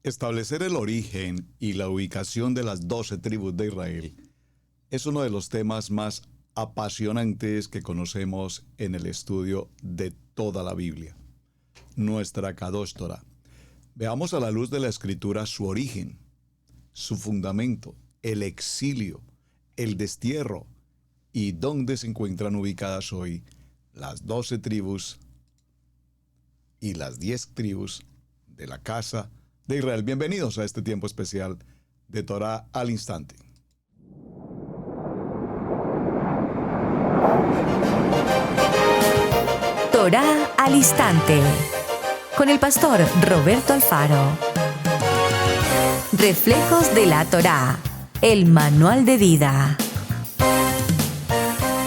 Establecer el origen y la ubicación de las 12 tribus de Israel es uno de los temas más apasionantes que conocemos en el estudio de toda la Biblia, nuestra Kadosh Torah. Veamos a la luz de la Escritura su origen, su fundamento, el exilio, el destierro y dónde se encuentran ubicadas hoy las 12 tribus y las 10 tribus de la casa de Israel. Bienvenidos a este tiempo especial de Torah al Instante. Torah al Instante, con el pastor Roberto Alfaro. Reflejos de la Torah, el manual de vida.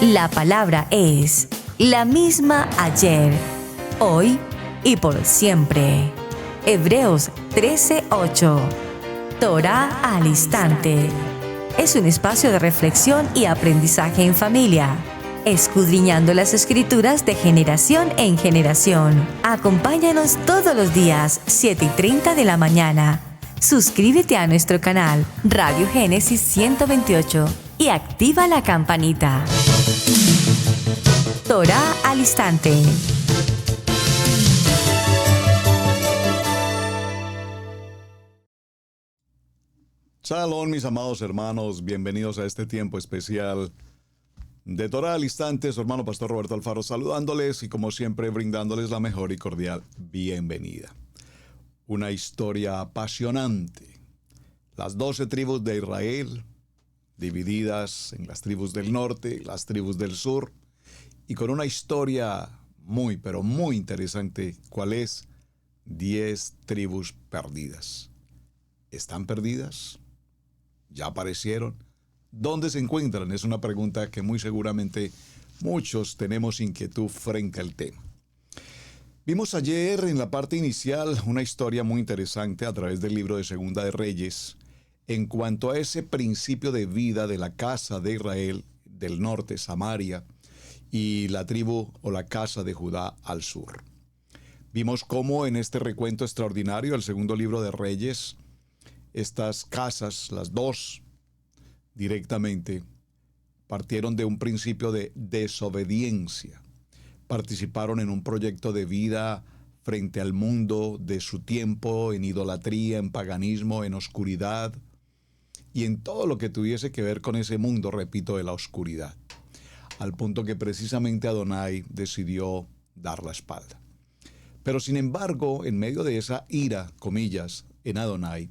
La palabra es la misma ayer, hoy y por siempre. Hebreos 13:8. Torah al Instante. Es un espacio de reflexión y aprendizaje en familia, escudriñando las Escrituras de generación en generación. Acompáñanos todos los días, 7:30 de la mañana. Suscríbete a nuestro canal Radio Génesis 128 y activa la campanita. Torah al Instante. Shalom, mis amados hermanos, bienvenidos a este tiempo especial de Torah al Instante. Su hermano pastor Roberto Alfaro saludándoles y como siempre brindándoles la mejor y cordial bienvenida. Una historia apasionante. Las 12 tribus de Israel, divididas en las tribus del norte, las tribus del sur, y con una historia muy, pero muy interesante. ¿Cuál es? 10 tribus perdidas. ¿Están perdidas? ¿Ya aparecieron? ¿Dónde se encuentran? Es una pregunta que muy seguramente muchos tenemos inquietud frente al tema. Vimos ayer en la parte inicial una historia muy interesante a través del libro de Segunda de Reyes en cuanto a ese principio de vida de la casa de Israel del norte, Samaria, y la tribu o la casa de Judá al sur. Vimos cómo en este recuento extraordinario, el segundo libro de Reyes, estas casas, las dos, directamente, partieron de un principio de desobediencia. Participaron en un proyecto de vida frente al mundo de su tiempo, en idolatría, en paganismo, en oscuridad y en todo lo que tuviese que ver con ese mundo, repito, de la oscuridad. Al punto que precisamente Adonai decidió dar la espalda. Pero sin embargo, en medio de esa ira, comillas, en Adonai,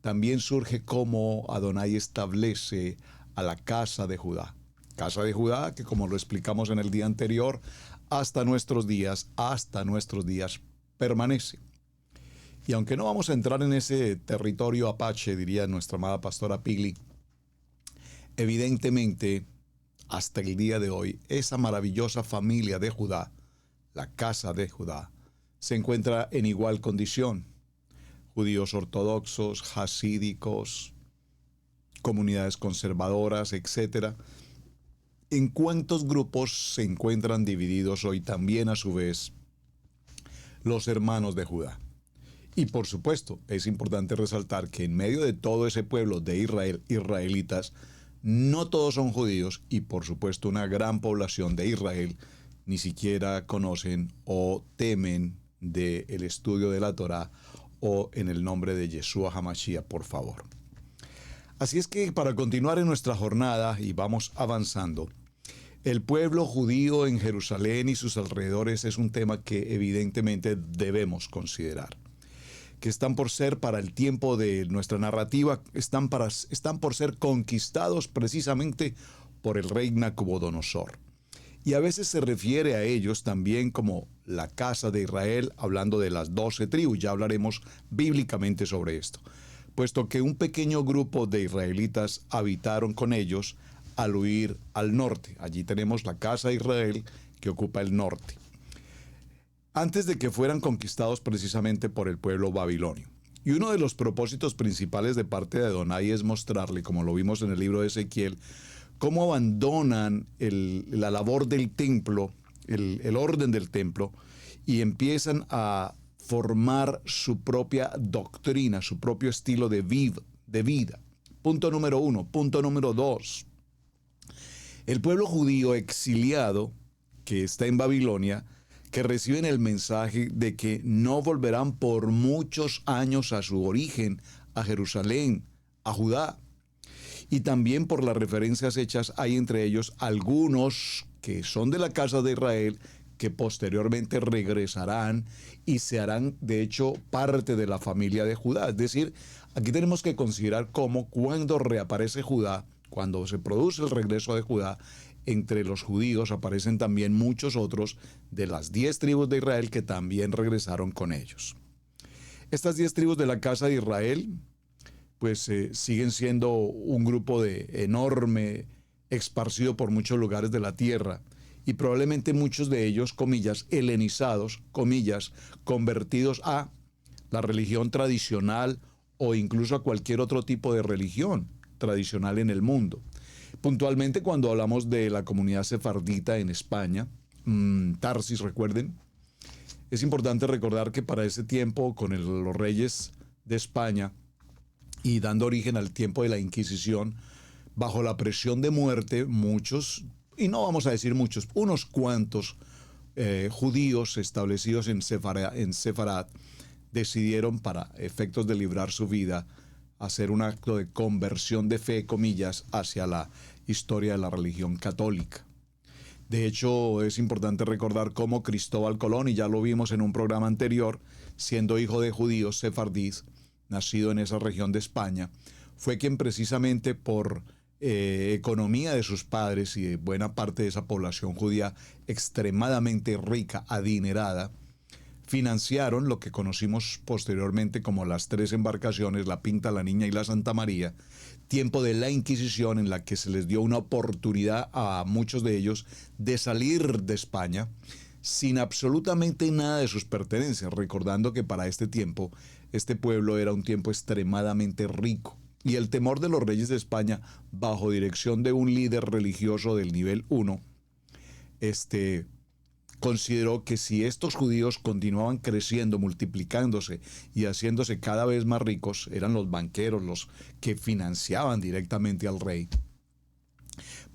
también surge cómo Adonai establece a la casa de Judá. Casa de Judá que, como lo explicamos en el día anterior, hasta nuestros días permanece. Y aunque no vamos a entrar en ese territorio apache, diría nuestra amada pastora Pigli, evidentemente, hasta el día de hoy, esa maravillosa familia de Judá, la casa de Judá, se encuentra en igual condición. Judíos ortodoxos, hasídicos, comunidades conservadoras, etc. ¿En cuántos grupos se encuentran divididos hoy también a su vez los hermanos de Judá? Y por supuesto, es importante resaltar que en medio de todo ese pueblo de Israel, israelitas, no todos son judíos y por supuesto una gran población de Israel ni siquiera conocen o temen del estudio de la Torá o en el nombre de Yeshua HaMashiach, por favor. Así es que para continuar en nuestra jornada y vamos avanzando, el pueblo judío en Jerusalén y sus alrededores es un tema que evidentemente debemos considerar. Que están por ser, para el tiempo de nuestra narrativa, están por ser conquistados precisamente por el rey Nabucodonosor. Y a veces se refiere a ellos también como la casa de Israel, hablando de las 12 tribus. Ya hablaremos bíblicamente sobre esto. Puesto que un pequeño grupo de israelitas habitaron con ellos al huir al norte. Allí tenemos la casa de Israel que ocupa el norte. Antes de que fueran conquistados precisamente por el pueblo babilonio. Y uno de los propósitos principales de parte de Adonai es mostrarle, como lo vimos en el libro de Ezequiel, cómo abandonan la labor del templo, el orden del templo, y empiezan a formar su propia doctrina, su propio estilo de vida. Punto número 1. Punto número 2. El pueblo judío exiliado que está en Babilonia, que reciben el mensaje de que no volverán por muchos años a su origen, a Jerusalén, a Judá. Y también por las referencias hechas hay entre ellos algunos que son de la casa de Israel, que posteriormente regresarán y se harán de hecho parte de la familia de Judá. Es decir, aquí tenemos que considerar cómo cuando reaparece Judá, cuando se produce el regreso de Judá, entre los judíos aparecen también muchos otros de las 10 tribus de Israel que también regresaron con ellos. Estas 10 tribus de la casa de Israel pues siguen siendo un grupo enorme, esparcido por muchos lugares de la tierra, y probablemente muchos de ellos, comillas, helenizados, comillas, convertidos a la religión tradicional o incluso a cualquier otro tipo de religión tradicional en el mundo. Puntualmente, cuando hablamos de la comunidad sefardita en España, Tarsis, recuerden, es importante recordar que para ese tiempo, con los reyes de España y dando origen al tiempo de la Inquisición, bajo la presión de muerte, muchos, y no vamos a decir muchos, unos cuantos judíos establecidos en Sefarad decidieron, para efectos de librar su vida, hacer un acto de conversión de fe, comillas, hacia la historia de la religión católica. De hecho, es importante recordar cómo Cristóbal Colón, y ya lo vimos en un programa anterior, siendo hijo de judíos sefardíes, nacido en esa región de España, fue quien precisamente por economía de sus padres y de buena parte de esa población judía extremadamente rica, adinerada, financiaron lo que conocimos posteriormente como las 3 embarcaciones, la Pinta, la Niña y la Santa María, tiempo de la Inquisición en la que se les dio una oportunidad a muchos de ellos de salir de España sin absolutamente nada de sus pertenencias, recordando que para este tiempo, este pueblo era un tiempo extremadamente rico. Y el temor de los reyes de España, bajo dirección de un líder religioso del nivel 1, consideró que si estos judíos continuaban creciendo, multiplicándose y haciéndose cada vez más ricos, eran los banqueros los que financiaban directamente al rey,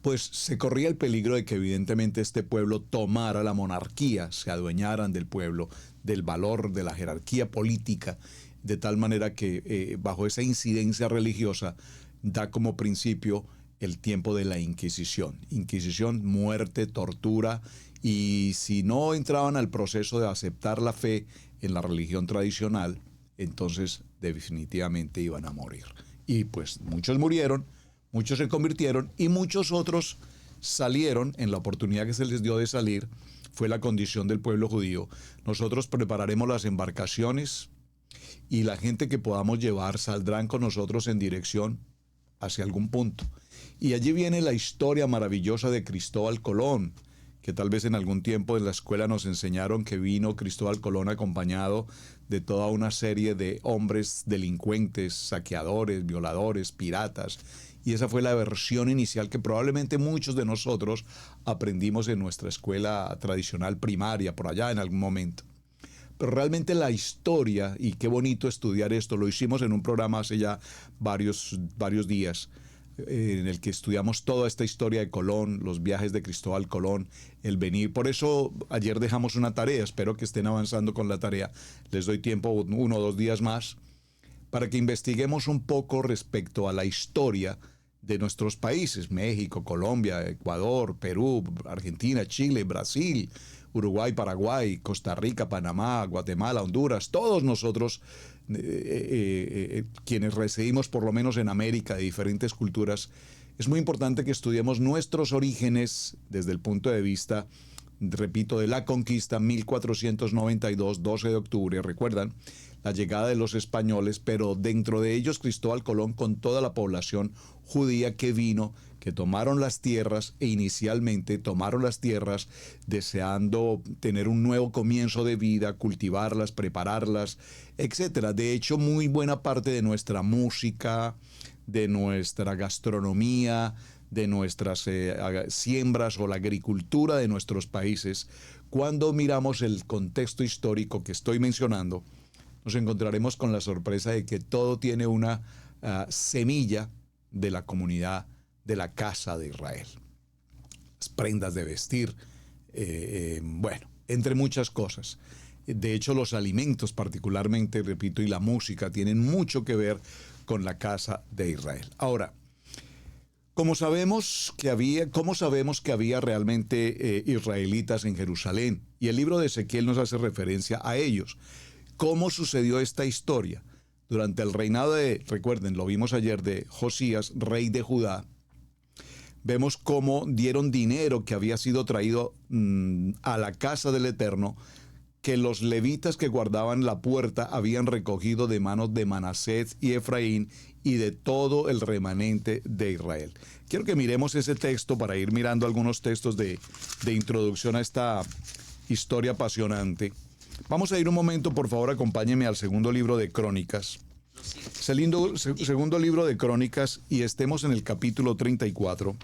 pues se corría el peligro de que evidentemente este pueblo tomara la monarquía, se adueñaran del pueblo, del valor, de la jerarquía política, de tal manera que bajo esa incidencia religiosa da como principio el tiempo de la Inquisición. Inquisición, muerte, tortura, y si no entraban al proceso de aceptar la fe en la religión tradicional, entonces definitivamente iban a morir. Y pues muchos murieron, muchos se convirtieron y muchos otros salieron en la oportunidad que se les dio de salir. Fue la condición del pueblo judío. Nosotros prepararemos las embarcaciones y la gente que podamos llevar saldrán con nosotros en dirección hacia algún punto. Y allí viene la historia maravillosa de Cristóbal Colón, que tal vez en algún tiempo en la escuela nos enseñaron que vino Cristóbal Colón acompañado de toda una serie de hombres delincuentes, saqueadores, violadores, piratas. Y esa fue la versión inicial que probablemente muchos de nosotros aprendimos en nuestra escuela tradicional primaria, por allá en algún momento. Pero realmente la historia, y qué bonito estudiar esto, lo hicimos en un programa hace ya varios días, en el que estudiamos toda esta historia de Colón, los viajes de Cristóbal Colón, el venir. Por eso ayer dejamos una tarea, espero que estén avanzando con la tarea. Les doy tiempo 1 o 2 días más para que investiguemos un poco respecto a la historia de nuestros países, México, Colombia, Ecuador, Perú, Argentina, Chile, Brasil, Uruguay, Paraguay, Costa Rica, Panamá, Guatemala, Honduras, todos nosotros quienes residimos por lo menos en América de diferentes culturas. Es muy importante que estudiemos nuestros orígenes desde el punto de vista, repito, de la conquista 1492, 12 de octubre, recuerdan, la llegada de los españoles, pero dentro de ellos Cristóbal Colón con toda la población judía que vino, que tomaron las tierras e inicialmente tomaron las tierras deseando tener un nuevo comienzo de vida, cultivarlas, prepararlas, etcétera. De hecho, muy buena parte de nuestra música, de nuestra gastronomía, de nuestras siembras o la agricultura de nuestros países, cuando miramos el contexto histórico que estoy mencionando, nos encontraremos con la sorpresa de que todo tiene una semilla de la comunidad de la casa de Israel. Las prendas de vestir, bueno, entre muchas cosas. De hecho, los alimentos particularmente, repito, y la música tienen mucho que ver con la casa de Israel. Ahora, ¿cómo sabemos que había realmente israelitas en Jerusalén? Y el libro de Ezequiel nos hace referencia a ellos. ¿Cómo sucedió esta historia? Durante el reinado recuerden, lo vimos ayer, de Josías, rey de Judá, vemos cómo dieron dinero que había sido traído a la casa del Eterno, que los levitas que guardaban la puerta habían recogido de manos de Manasés y Efraín y de todo el remanente de Israel. Quiero que miremos ese texto para ir mirando algunos textos de introducción a esta historia apasionante. Vamos a ir un momento, por favor, acompáñenme al segundo libro de Crónicas. Segundo libro de Crónicas, y estemos en el capítulo 34.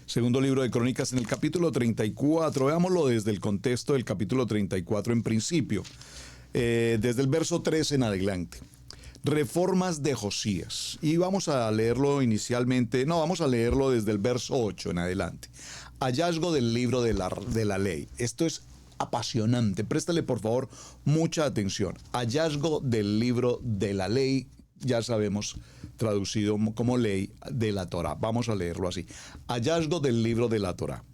Segundo libro de Crónicas, en el capítulo 34, veámoslo desde el contexto del capítulo 34 en principio, desde el verso 13 en adelante. Reformas de Josías. Y vamos a leerlo vamos a leerlo desde el verso 8 en adelante. Hallazgo del libro de la ley. Esto es apasionante. Préstale, por favor, mucha atención. Hallazgo del libro de la ley, ya sabemos, traducido como ley de la Torá. Vamos a leerlo así. Hallazgo del libro de la Torá.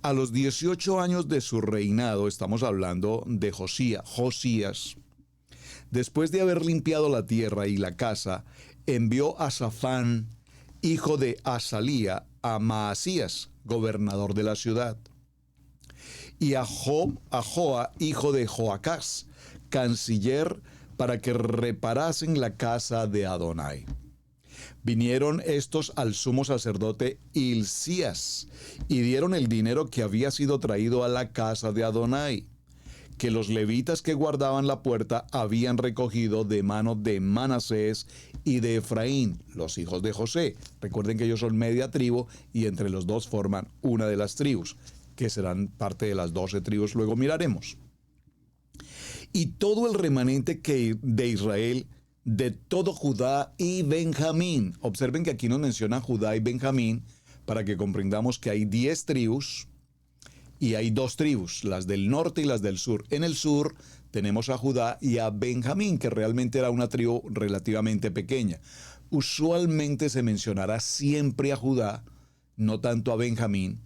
A los 18 años de su reinado, estamos hablando de Josías, después de haber limpiado la tierra y la casa, envió a Safán, hijo de Asalía, a Maasías, gobernador de la ciudad, y a Joa, hijo de Joacás, canciller, para que reparasen la casa de Adonai. Vinieron estos al sumo sacerdote Hilcías y dieron el dinero que había sido traído a la casa de Adonai, que los levitas que guardaban la puerta habían recogido de mano de Manasés y de Efraín, los hijos de José. Recuerden que ellos son media tribu y entre los dos forman una de las tribus, que serán parte de las 12 tribus, luego miraremos. Y todo el remanente de Israel, de todo Judá y Benjamín. Observen que aquí nos menciona Judá y Benjamín para que comprendamos que hay 10 tribus y hay 2 tribus, las del norte y las del sur. En el sur tenemos a Judá y a Benjamín, que realmente era una tribu relativamente pequeña. Usualmente se mencionará siempre a Judá, no tanto a Benjamín,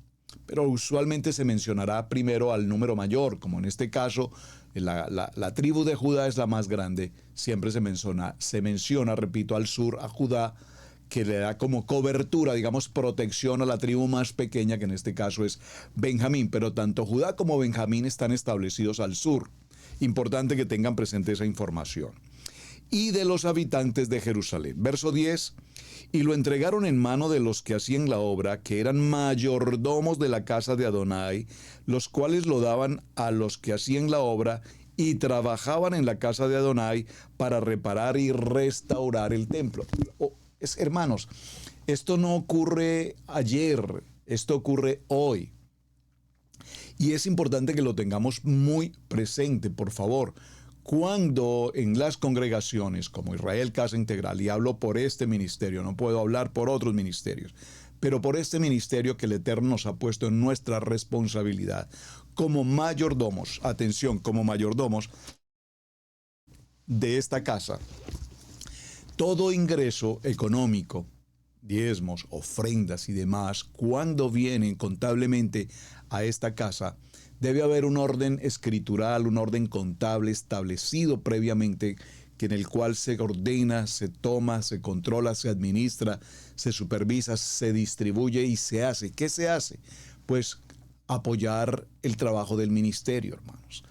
pero usualmente se mencionará primero al número mayor, como en este caso la tribu de Judá es la más grande. Siempre se menciona, repito, al sur a Judá, que le da como cobertura, digamos, protección a la tribu más pequeña, que en este caso es Benjamín. Pero tanto Judá como Benjamín están establecidos al sur. Importante que tengan presente esa información. Y de los habitantes de Jerusalén. Verso 10. Y lo entregaron en mano de los que hacían la obra, que eran mayordomos de la casa de Adonai, los cuales lo daban a los que hacían la obra y trabajaban en la casa de Adonai para reparar y restaurar el templo. Hermanos, esto no ocurre ayer, esto ocurre hoy. Y es importante que lo tengamos muy presente, por favor. Cuando en las congregaciones como Israel Casa Integral, y hablo por este ministerio, no puedo hablar por otros ministerios, pero por este ministerio que el Eterno nos ha puesto en nuestra responsabilidad, como mayordomos, atención, como mayordomos de esta casa, todo ingreso económico, diezmos, ofrendas y demás, cuando vienen contablemente a esta casa, debe haber un orden escritural, un orden contable establecido previamente, en el cual se ordena, se toma, se controla, se administra, se supervisa, se distribuye y se hace. ¿Qué se hace? Pues apoyar el trabajo del ministerio, hermanos.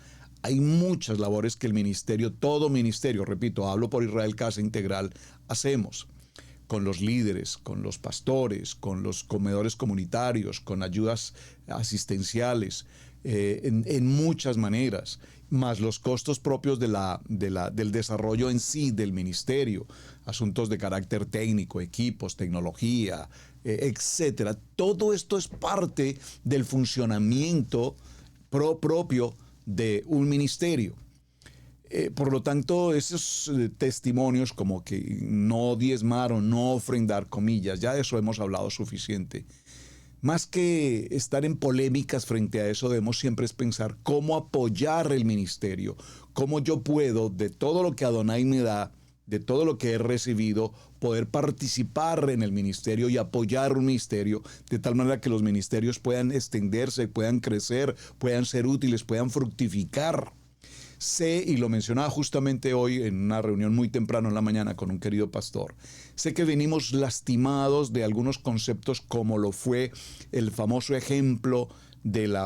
Hay muchas labores que el ministerio, todo ministerio, repito, hablo por Israel Casa Integral, hacemos con los líderes, con los pastores, con los comedores comunitarios, con ayudas asistenciales, en muchas maneras, más los costos propios del desarrollo en sí del ministerio, asuntos de carácter técnico, equipos, tecnología, etcétera. Todo esto es parte del funcionamiento propio de un ministerio. Por lo tanto, esos testimonios como que no diezmar o no ofrendar, comillas, ya de eso hemos hablado suficiente. Más que estar en polémicas frente a eso, debemos siempre es pensar cómo apoyar el ministerio, cómo yo puedo, de todo lo que Adonai me da, de todo lo que he recibido, poder participar en el ministerio y apoyar un ministerio, de tal manera que los ministerios puedan extenderse, puedan crecer, puedan ser útiles, puedan fructificar. Sé, y lo mencionaba justamente hoy en una reunión muy temprano en la mañana con un querido pastor, sé que venimos lastimados de algunos conceptos como lo fue el famoso ejemplo del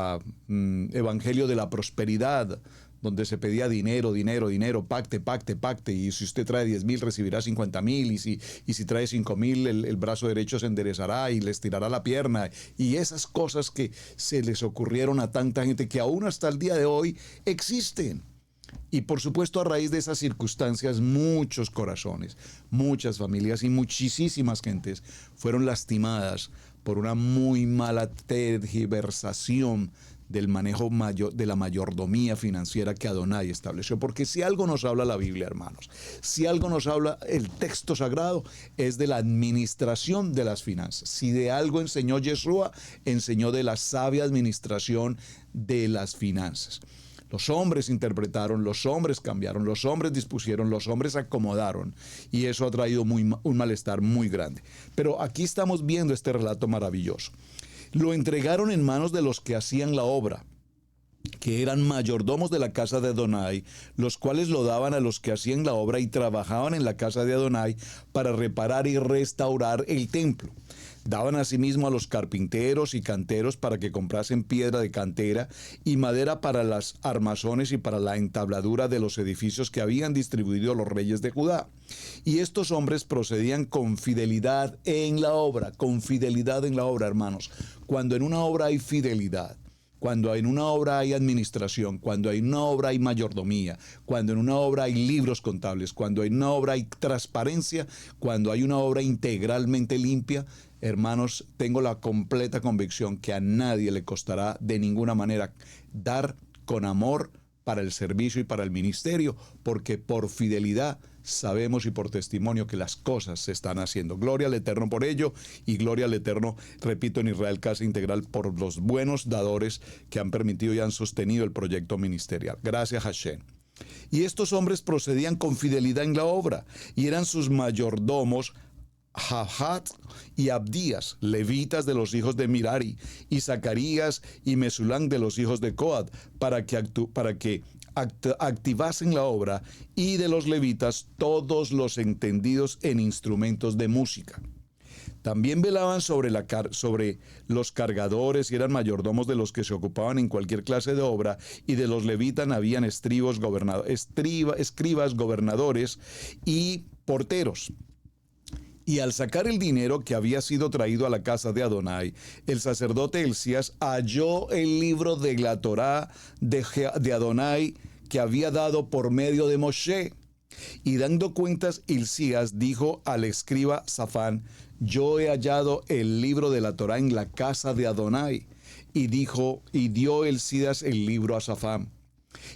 evangelio de la prosperidad, donde se pedía dinero, dinero, dinero, pacte, pacte, pacte, y si usted trae 10,000 recibirá 50,000, y si trae 5,000 el brazo derecho se enderezará y le estirará la pierna, y esas cosas que se les ocurrieron a tanta gente que aún hasta el día de hoy existen. Y por supuesto, a raíz de esas circunstancias, muchos corazones, muchas familias y muchísimas gentes fueron lastimadas por una muy mala tergiversación del manejo de la mayordomía financiera que Adonai estableció. Porque si algo nos habla la Biblia, hermanos, si algo nos habla el texto sagrado, es de la administración de las finanzas. Si de algo enseñó Yeshua, enseñó de la sabia administración de las finanzas. Los hombres interpretaron, los hombres cambiaron, los hombres dispusieron, los hombres acomodaron, y eso ha traído un malestar muy grande. Pero aquí estamos viendo este relato maravilloso. Lo entregaron en manos de los que hacían la obra, que eran mayordomos de la casa de Adonai, los cuales lo daban a los que hacían la obra y trabajaban en la casa de Adonai para reparar y restaurar el templo. Daban asimismo a los carpinteros y canteros para que comprasen piedra de cantera y madera para las armazones y para la entabladura de los edificios que habían distribuido los reyes de Judá. Y estos hombres procedían con fidelidad en la obra, hermanos. Cuando en una obra hay fidelidad, cuando en una obra hay administración, cuando en una obra hay mayordomía, cuando en una obra hay libros contables, cuando en una obra hay transparencia, cuando hay una obra integralmente limpia, hermanos, tengo la completa convicción que a nadie le costará de ninguna manera dar con amor para el servicio y para el ministerio, porque por fidelidad sabemos y por testimonio que las cosas se están haciendo. Gloria al Eterno por ello, y gloria al Eterno, repito, en Israel Casa Integral, por los buenos dadores que han permitido y han sostenido el proyecto ministerial. Gracias, Hashem. Y estos hombres procedían con fidelidad en la obra, y eran sus mayordomos Jahat y Abdías, levitas de los hijos de Mirari, y Zacarías y Mesulán de los hijos de Coat, para que activasen la obra, y de los levitas todos los entendidos en instrumentos de música. También velaban sobre los cargadores, y eran mayordomos de los que se ocupaban en cualquier clase de obra, y de los levitas habían escribas, gobernadores y porteros. Y al sacar el dinero que había sido traído a la casa de Adonai, el sacerdote Hilcías halló el libro de la Torá de Adonai que había dado por medio de Moshe. Y dando cuentas, Hilcías dijo al escriba Safán: yo he hallado el libro de la Torá en la casa de Adonai. Y dio Hilcías el libro a Safán.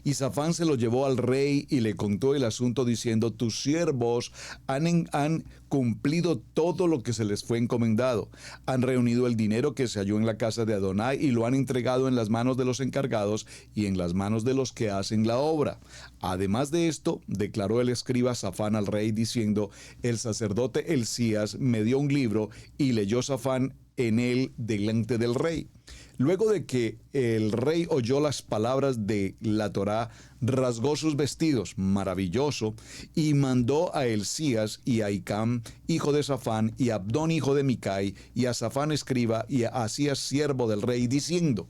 Y Safán se lo llevó al rey y le contó el asunto diciendo: tus siervos han cumplido todo lo que se les fue encomendado. Han reunido el dinero que se halló en la casa de Adonai y lo han entregado en las manos de los encargados y en las manos de los que hacen la obra. Además de esto, declaró el escriba Safán al rey diciendo: el sacerdote Hilcías me dio un libro, y leyó Safán en él delante del rey. Luego de que el rey oyó las palabras de la Torá, rasgó sus vestidos, maravilloso, y mandó a Hilcías y a Hicam, hijo de Safán, y a Abdón, hijo de Micai, y a Safán escriba, y a Asías, siervo del rey, diciendo: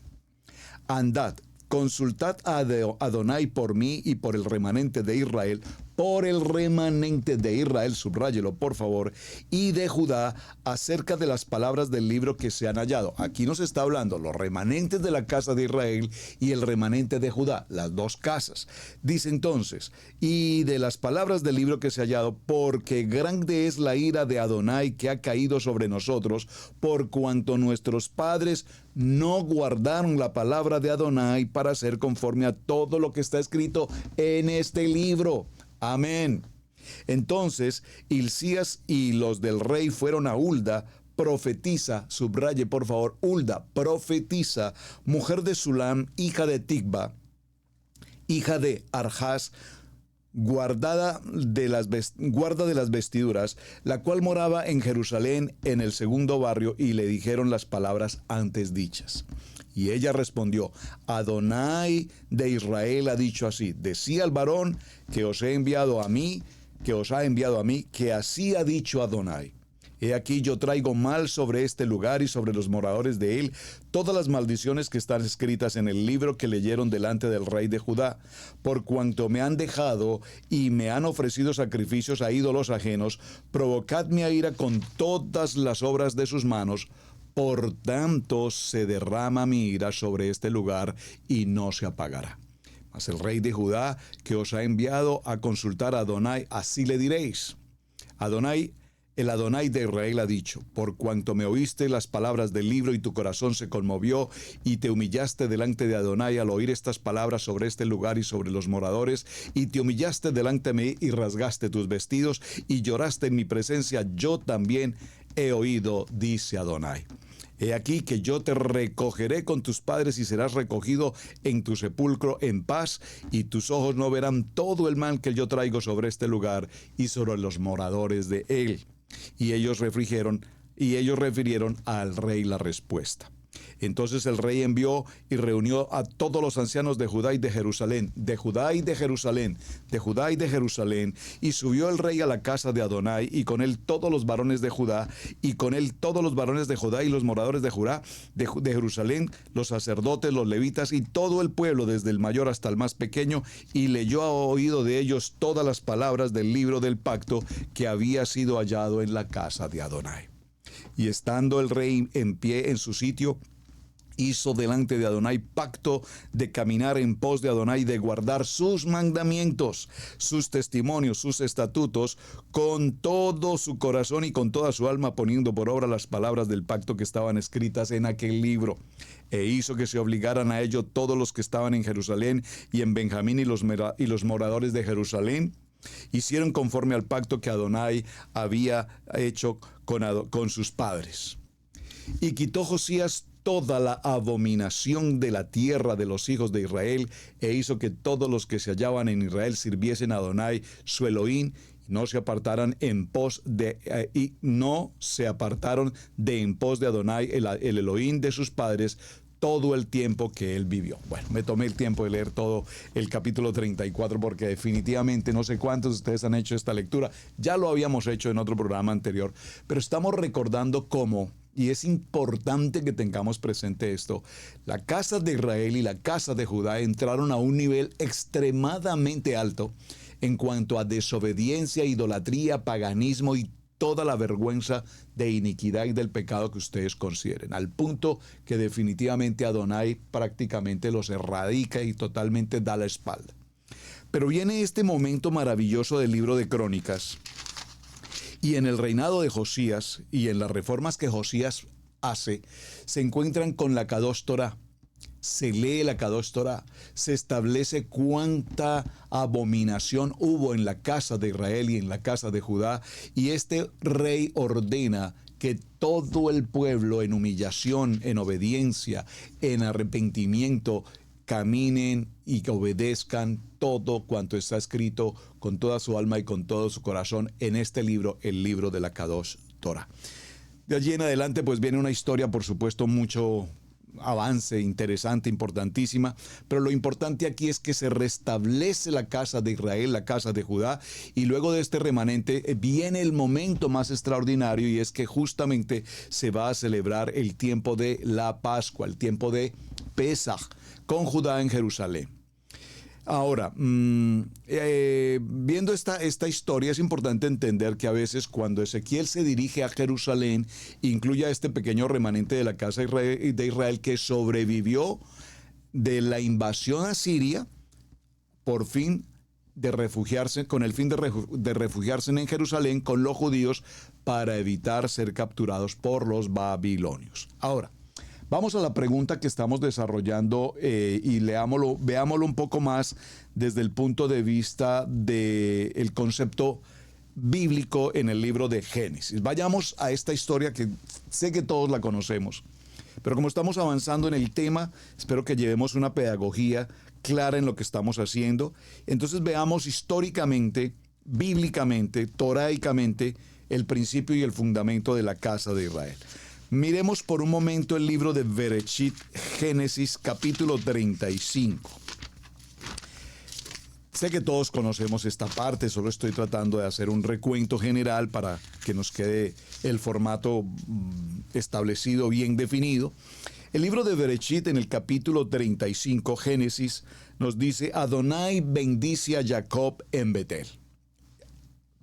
andad, consultad a Adonai por mí y por el remanente de Israel, por el remanente de Israel, subráyelo por favor, y de Judá, acerca de las palabras del libro que se han hallado. Aquí nos está hablando los remanentes de la casa de Israel y el remanente de Judá, las dos casas. Dice entonces, y de las palabras del libro que se ha hallado, porque grande es la ira de Adonai que ha caído sobre nosotros, por cuanto nuestros padres no guardaron la palabra de Adonai para hacer conforme a todo lo que está escrito en este libro. Amén. Entonces, Hilcías y los del rey fueron a Hulda, profetiza, subraye por favor, Hulda, profetiza, mujer de Sulam, hija de Ticba, hija de Arjás, guarda de las vestiduras, la cual moraba en Jerusalén en el segundo barrio, y le dijeron las palabras antes dichas. Y ella respondió, Adonai de Israel ha dicho así, decía al varón que os ha enviado a mí, que así ha dicho Adonai. He aquí yo traigo mal sobre este lugar y sobre los moradores de él todas las maldiciones que están escritas en el libro que leyeron delante del rey de Judá, por cuanto me han dejado y me han ofrecido sacrificios a ídolos ajenos, provocadme a ira con todas las obras de sus manos. Por tanto se derrama mi ira sobre este lugar y no se apagará. Mas el rey de Judá que os ha enviado a consultar a Adonai, así le diréis. El Adonai de Israel ha dicho, por cuanto me oíste las palabras del libro y tu corazón se conmovió y te humillaste delante de Adonai al oír estas palabras sobre este lugar y sobre los moradores, y te humillaste delante de mí y rasgaste tus vestidos y lloraste en mi presencia, yo también he oído, dice Adonai. He aquí que yo te recogeré con tus padres y serás recogido en tu sepulcro en paz, y tus ojos no verán todo el mal que yo traigo sobre este lugar y sobre los moradores de él. Y ellos refirieron al rey la respuesta. Entonces el rey envió y reunió a todos los ancianos de Judá y de Jerusalén, y subió el rey a la casa de Adonai, y con él todos los varones de Judá, y los moradores de Judá, de Jerusalén, los sacerdotes, los levitas, y todo el pueblo, desde el mayor hasta el más pequeño, y leyó a oído de ellos todas las palabras del libro del pacto que había sido hallado en la casa de Adonai. Y estando el rey en pie en su sitio, hizo delante de Adonai pacto de caminar en pos de Adonai, de guardar sus mandamientos, sus testimonios, sus estatutos, con todo su corazón y con toda su alma, poniendo por obra las palabras del pacto que estaban escritas en aquel libro. E hizo que se obligaran a ello todos los que estaban en Jerusalén y en Benjamín y los moradores de Jerusalén. Hicieron conforme al pacto que Adonai había hecho con sus padres. Y quitó Josías toda la abominación de la tierra de los hijos de Israel, e hizo que todos los que se hallaban en Israel sirviesen a Adonai su Elohim, y no se apartaron de en pos de Adonai, el Elohim de sus padres, todo el tiempo que él vivió. Bueno, me tomé el tiempo de leer todo el capítulo 34 porque definitivamente no sé cuántos de ustedes han hecho esta lectura. Ya lo habíamos hecho en otro programa anterior, pero estamos recordando cómo, y es importante que tengamos presente esto, la casa de Israel y la casa de Judá entraron a un nivel extremadamente alto en cuanto a desobediencia, idolatría, paganismo y toda la vergüenza de iniquidad y del pecado que ustedes consideren, al punto que definitivamente Adonai prácticamente los erradica y totalmente da la espalda. Pero viene este momento maravilloso del libro de Crónicas, y en el reinado de Josías y en las reformas que Josías hace, se encuentran con la Kadosh Torah. Se lee la Kadosh Torah, se establece cuánta abominación hubo en la casa de Israel y en la casa de Judá, y este rey ordena que todo el pueblo en humillación, en obediencia, en arrepentimiento, caminen y que obedezcan todo cuanto está escrito con toda su alma y con todo su corazón en este libro, el libro de la Kadosh Torah. De allí en adelante pues viene una historia, por supuesto, mucho avance, interesante, importantísima, pero lo importante aquí es que se restablece la casa de Israel, la casa de Judá, y luego de este remanente viene el momento más extraordinario, y es que justamente se va a celebrar el tiempo de la Pascua, el tiempo de Pesaj, con Judá en Jerusalén. Ahora, viendo esta historia, es importante entender que a veces cuando Ezequiel se dirige a Jerusalén, incluye a este pequeño remanente de la casa de Israel que sobrevivió de la invasión asiria, por fin de refugiarse, con el fin de refugiarse en Jerusalén con los judíos para evitar ser capturados por los babilonios. Ahora, vamos a la pregunta que estamos desarrollando y veámoslo un poco más desde el punto de vista del concepto bíblico en el libro de Génesis. Vayamos a esta historia que sé que todos la conocemos, pero como estamos avanzando en el tema, espero que llevemos una pedagogía clara en lo que estamos haciendo. Entonces veamos históricamente, bíblicamente, toraicamente, el principio y el fundamento de la casa de Israel. Miremos por un momento el libro de Bereshit, Génesis, capítulo 35. Sé que todos conocemos esta parte, solo estoy tratando de hacer un recuento general para que nos quede el formato establecido, bien definido. El libro de Bereshit, en el capítulo 35, Génesis, nos dice: Adonai bendice a Jacob en Betel.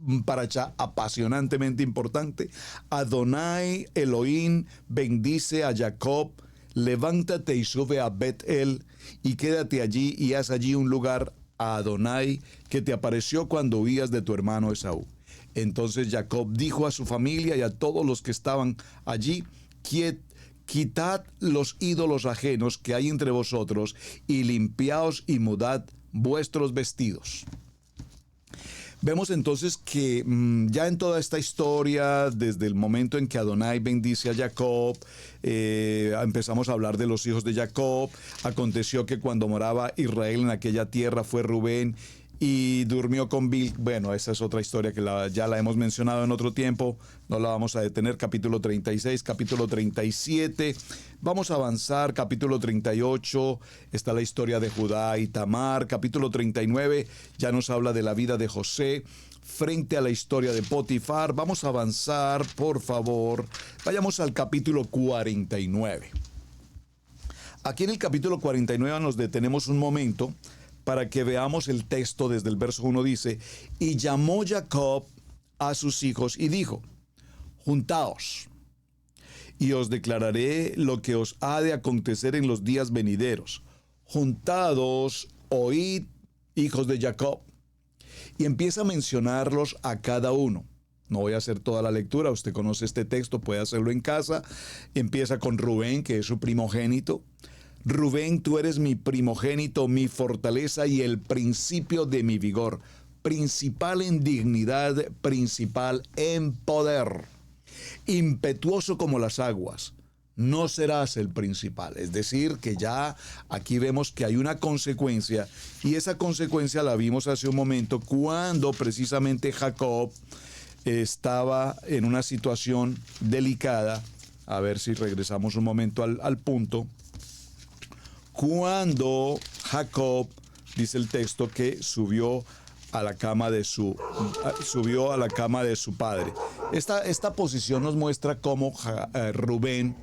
Un paracha apasionantemente importante. Adonai Elohim bendice a Jacob, levántate y sube a Betel y quédate allí y haz allí un lugar a Adonai que te apareció cuando huías de tu hermano Esaú. Entonces Jacob dijo a su familia y a todos los que estaban allí: quitad los ídolos ajenos que hay entre vosotros y limpiaos y mudad vuestros vestidos. Vemos entonces que ya en toda esta historia, desde el momento en que Adonai bendice a Jacob, empezamos a hablar de los hijos de Jacob. Aconteció que cuando moraba Israel en aquella tierra fue Rubén y durmió con Bilha. Bueno, esa es otra historia que ya la hemos mencionado en otro tiempo, no la vamos a detener. Capítulo 36, capítulo 37, vamos a avanzar. Capítulo 38, está la historia de Judá y Tamar. Capítulo 39, ya nos habla de la vida de José frente a la historia de Potifar. Vamos a avanzar, por favor, vayamos al capítulo 49. Aquí en el capítulo 49 nos detenemos un momento para que veamos el texto. Desde el verso 1 dice: y llamó Jacob a sus hijos y dijo: juntaos, y os declararé lo que os ha de acontecer en los días venideros. Juntados, oíd, hijos de Jacob. Y empieza a mencionarlos a cada uno. No voy a hacer toda la lectura, usted conoce este texto, puede hacerlo en casa. Empieza con Rubén, que es su primogénito. Rubén, tú eres mi primogénito, mi fortaleza y el principio de mi vigor, principal en dignidad, principal en poder, impetuoso como las aguas, no serás el principal. Es decir, que ya aquí vemos que hay una consecuencia, y esa consecuencia la vimos hace un momento cuando precisamente Jacob estaba en una situación delicada. A ver si regresamos un momento al punto. Cuando Jacob, dice el texto, que subió a la cama de su padre. Esta posición nos muestra cómo Rubén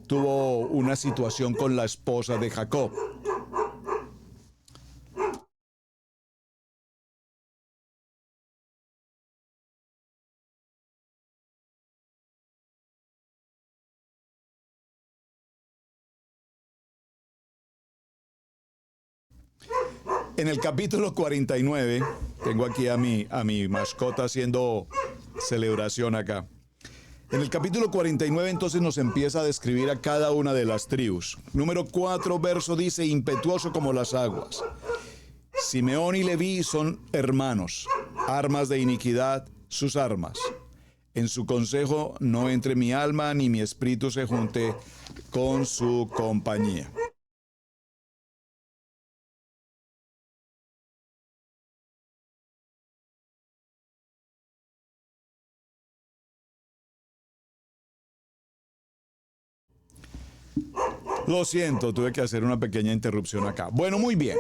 tuvo una situación con la esposa de Jacob. En el capítulo 49, tengo aquí a mi mascota haciendo celebración acá. En el capítulo 49 entonces nos empieza a describir a cada una de las tribus. Número 4, verso dice: impetuoso como las aguas. Simeón y Leví son hermanos, armas de iniquidad sus armas. En su consejo no entre mi alma, ni mi espíritu se junte con su compañía. Lo siento, tuve que hacer una pequeña interrupción acá. Bueno, muy bien.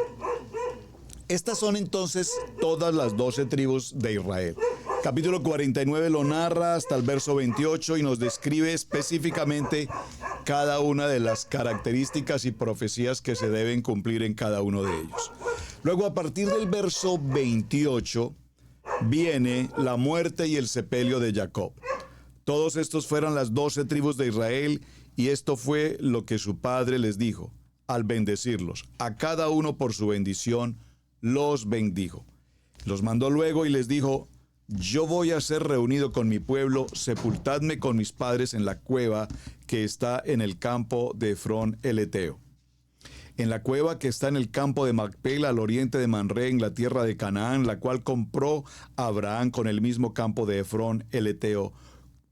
Estas son entonces todas las 12 tribus de Israel. Capítulo 49 lo narra hasta el verso 28 y nos describe específicamente cada una de las características y profecías que se deben cumplir en cada uno de ellos. Luego, a partir del verso 28, viene la muerte y el sepelio de Jacob. Todos estos fueron las 12 tribus de Israel, y esto fue lo que su padre les dijo al bendecirlos. A cada uno por su bendición los bendijo. Los mandó luego y les dijo: yo voy a ser reunido con mi pueblo, sepultadme con mis padres en la cueva que está en el campo de Efrón el Eteo. En la cueva que está en el campo de Macpela, al oriente de Manré, en la tierra de Canaán, la cual compró Abraham con el mismo campo de Efrón el Eteo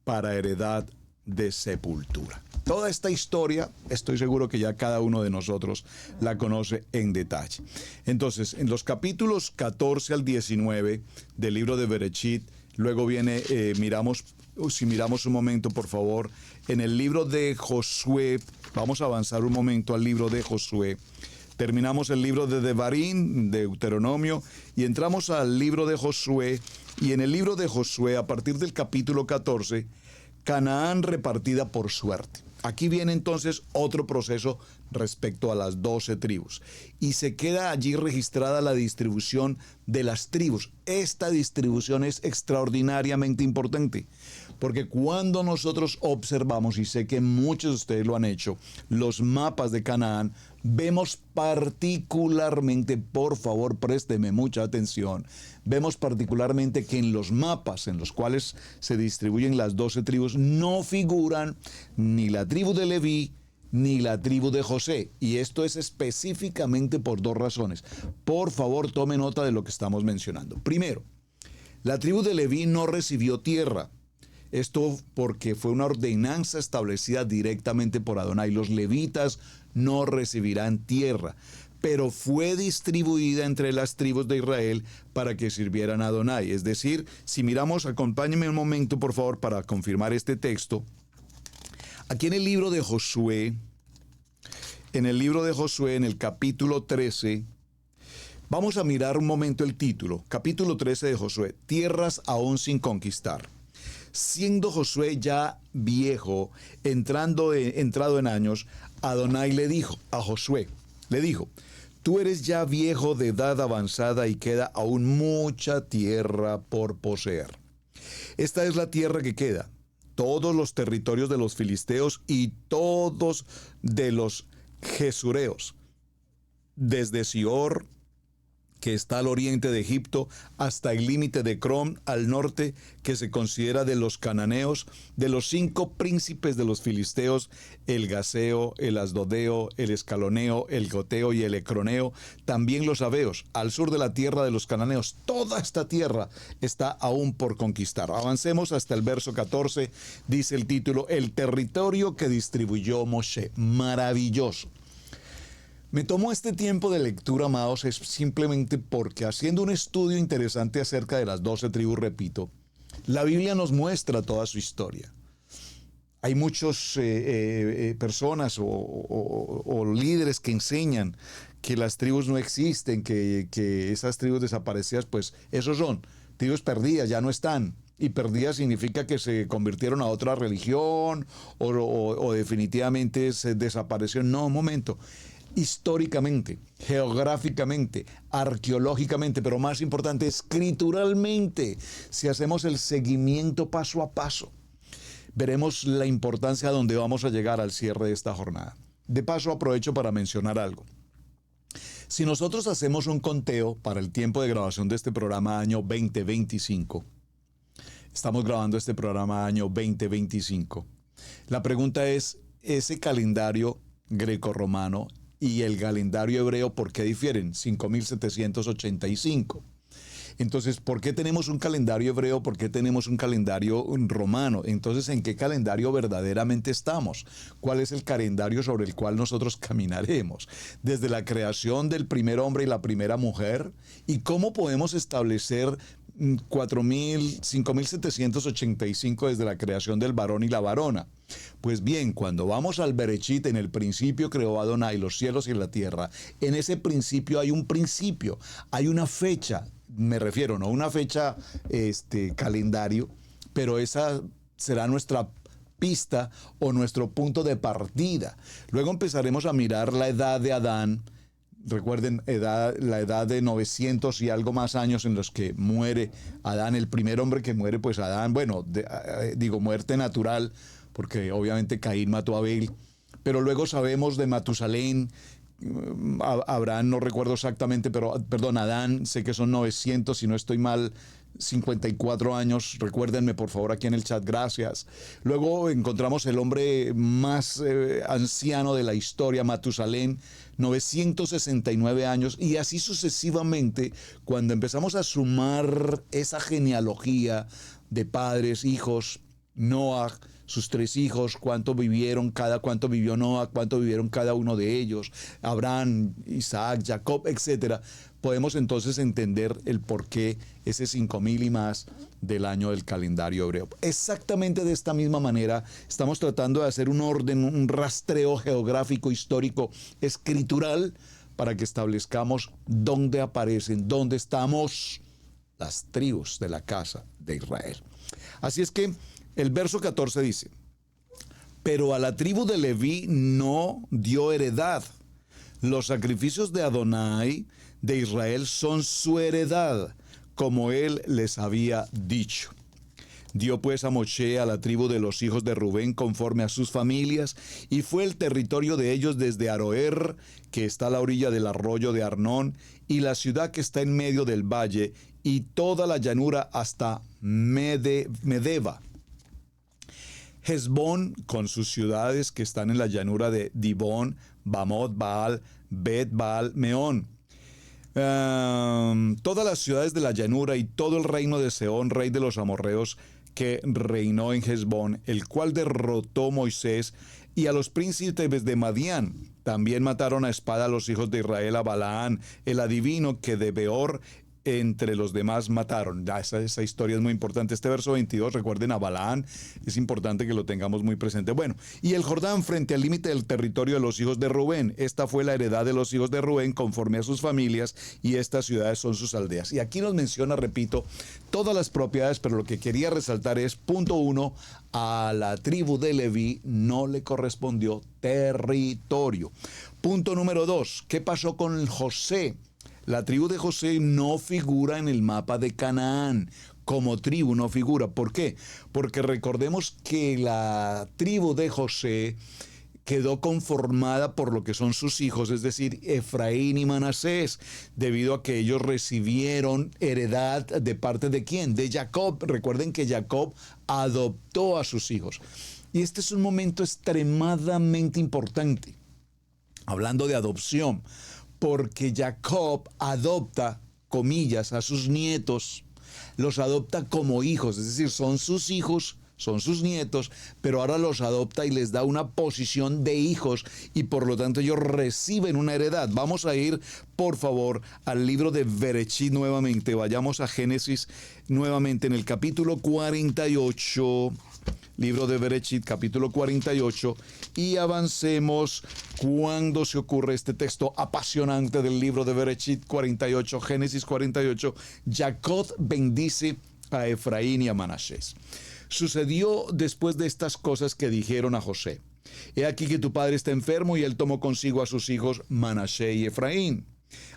para heredad de sepultura. Toda esta historia, estoy seguro que ya cada uno de nosotros la conoce en detalle. Entonces, en los capítulos 14 al 19 del libro de Bereshit, luego viene, si miramos un momento, por favor, en el libro de Josué, vamos a avanzar un momento al libro de Josué. Terminamos el libro de Devarim, de Deuteronomio, y entramos al libro de Josué. Y en el libro de Josué, a partir del capítulo 14, Canaán repartida por suerte. Aquí viene entonces otro proceso respecto a las 12 tribus. Y se queda allí registrada la distribución de las tribus. Esta distribución es extraordinariamente importante, porque cuando nosotros observamos, y sé que muchos de ustedes lo han hecho, los mapas de Canaán, vemos particularmente, por favor, présteme mucha atención, vemos particularmente que en los mapas en los cuales se distribuyen las 12 tribus no figuran ni la tribu de Leví ni la tribu de José. Y esto es específicamente por dos razones. Por favor, tome nota de lo que estamos mencionando. Primero, la tribu de Leví no recibió tierra. Esto porque fue una ordenanza establecida directamente por Adonai. Los levitas no recibirán tierra, pero fue distribuida entre las tribus de Israel para que sirvieran a Adonai. Es decir, si miramos, acompáñenme un momento, por favor, para confirmar este texto. Aquí en el libro de Josué, en el capítulo 13, vamos a mirar un momento el título. Capítulo 13 de Josué, tierras aún sin conquistar. Siendo Josué ya viejo, entrado en años, Adonai le dijo a Josué, tú eres ya viejo de edad avanzada y queda aún mucha tierra por poseer. Esta es la tierra que queda, todos los territorios de los filisteos y todos de los gesureos, desde Sior, que está al oriente de Egipto, hasta el límite de Crom, al norte, que se considera de los cananeos, de los 5 príncipes de los filisteos, el gaseo, el asdodeo, el escaloneo, el goteo y el ecroneo, también los sabeos, al sur de la tierra de los cananeos. Toda esta tierra está aún por conquistar. Avancemos hasta el verso 14, dice el título, el territorio que distribuyó Moshe. Maravilloso. Me tomó este tiempo de lectura, amados, es simplemente porque haciendo un estudio interesante acerca de las 12 tribus, repito, la Biblia nos muestra toda su historia. Hay muchas personas o líderes que enseñan que las tribus no existen, que esas tribus desaparecidas, pues esos son tribus perdidas, ya no están. Y perdidas significa que se convirtieron a otra religión o definitivamente se desapareció. No, un momento. Históricamente, geográficamente, arqueológicamente, pero más importante, escrituralmente, si hacemos el seguimiento paso a paso, veremos la importancia a donde vamos a llegar al cierre de esta jornada. De paso, aprovecho para mencionar algo. Si nosotros hacemos un conteo para el tiempo de grabación de este programa año 2025, estamos grabando este programa año 2025, la pregunta es, ¿ese calendario grecorromano y el calendario hebreo, por qué difieren? 5785. Entonces, ¿por qué tenemos un calendario hebreo? ¿Por qué tenemos un calendario romano? Entonces, ¿en qué calendario verdaderamente estamos? ¿Cuál es el calendario sobre el cual nosotros caminaremos? Desde la creación del primer hombre y la primera mujer. ¿Y cómo podemos establecer 5785 desde la creación del varón y la varona? Pues bien, cuando vamos al Bereshit, en el principio creó Adonai los cielos y la tierra. En ese principio, hay una fecha, me refiero, no una fecha calendario, pero esa será nuestra pista o nuestro punto de partida. Luego empezaremos a mirar la edad de Adán, Recuerden, la edad de 900 y algo más años en los que muere Adán, el primer hombre que muere, pues Adán, bueno, digo muerte natural, porque obviamente Caín mató a Abel, pero luego sabemos de Matusalén, Abraham no recuerdo exactamente, pero perdón, Adán, sé que son 900, si no estoy mal, 54 años, recuérdenme por favor aquí en el chat, gracias. Luego encontramos el hombre más anciano de la historia, Matusalén, 969 años, y así sucesivamente, cuando empezamos a sumar esa genealogía de padres, hijos, Noah, sus 3 hijos, cuánto vivió Noah, cuánto vivieron cada uno de ellos, Abraham, Isaac, Jacob, etcétera, podemos entonces entender el porqué ese 5000 y más del año del calendario hebreo. Exactamente de esta misma manera estamos tratando de hacer un orden, un rastreo geográfico, histórico, escritural, para que establezcamos dónde aparecen, dónde estamos las tribus de la casa de Israel. Así es que el verso 14 dice: pero a la tribu de Leví no dio heredad. Los sacrificios de Adonai de Israel son su heredad, como él les había dicho. Dio pues a Moshe a la tribu de los hijos de Rubén conforme a sus familias, y fue el territorio de ellos desde Aroer, que está a la orilla del arroyo de Arnón, y la ciudad que está en medio del valle, y toda la llanura hasta Medeba. Hezbón, con sus ciudades que están en la llanura de Dibón, Bamot, Baal, Bet, Baal, Meón. Todas las ciudades de la llanura y todo el reino de Sehón, rey de los amorreos, que reinó en Hezbón, el cual derrotó Moisés, y a los príncipes de Madián. También mataron a espada a los hijos de Israel, a Balaán, el adivino, que de Beor entre los demás mataron. Esa historia es muy importante. Este verso 22, recuerden a Balaán, es importante que lo tengamos muy presente. Bueno, y el Jordán frente al límite del territorio de los hijos de Rubén. Esta fue la heredad de los hijos de Rubén conforme a sus familias, y estas ciudades son sus aldeas. Y aquí nos menciona, repito, todas las propiedades, pero lo que quería resaltar es, punto 1, a la tribu de Leví no le correspondió territorio. Punto número 2, ¿qué pasó con José? La tribu de José no figura en el mapa de Canaán. Como tribu no figura. ¿Por qué? Porque recordemos que la tribu de José quedó conformada por lo que son sus hijos, es decir, Efraín y Manasés, debido a que ellos recibieron heredad de parte de ¿quién? De Jacob. Recuerden que Jacob adoptó a sus hijos. Y este es un momento extremadamente importante, hablando de adopción, porque Jacob adopta, comillas, a sus nietos, los adopta como hijos, es decir, son sus hijos, son sus nietos, pero ahora los adopta y les da una posición de hijos, y por lo tanto ellos reciben una heredad. Vamos a ir, por favor, al libro de Bereshit nuevamente, vayamos a Génesis nuevamente en el capítulo 48, libro de Bereshit, capítulo 48, y avancemos cuando se ocurre este texto apasionante del libro de Bereshit 48, Génesis 48. Jacob bendice a Efraín y a Manasés. Sucedió después de estas cosas que dijeron a José: he aquí que tu padre está enfermo, y él tomó consigo a sus hijos Manasés y Efraín.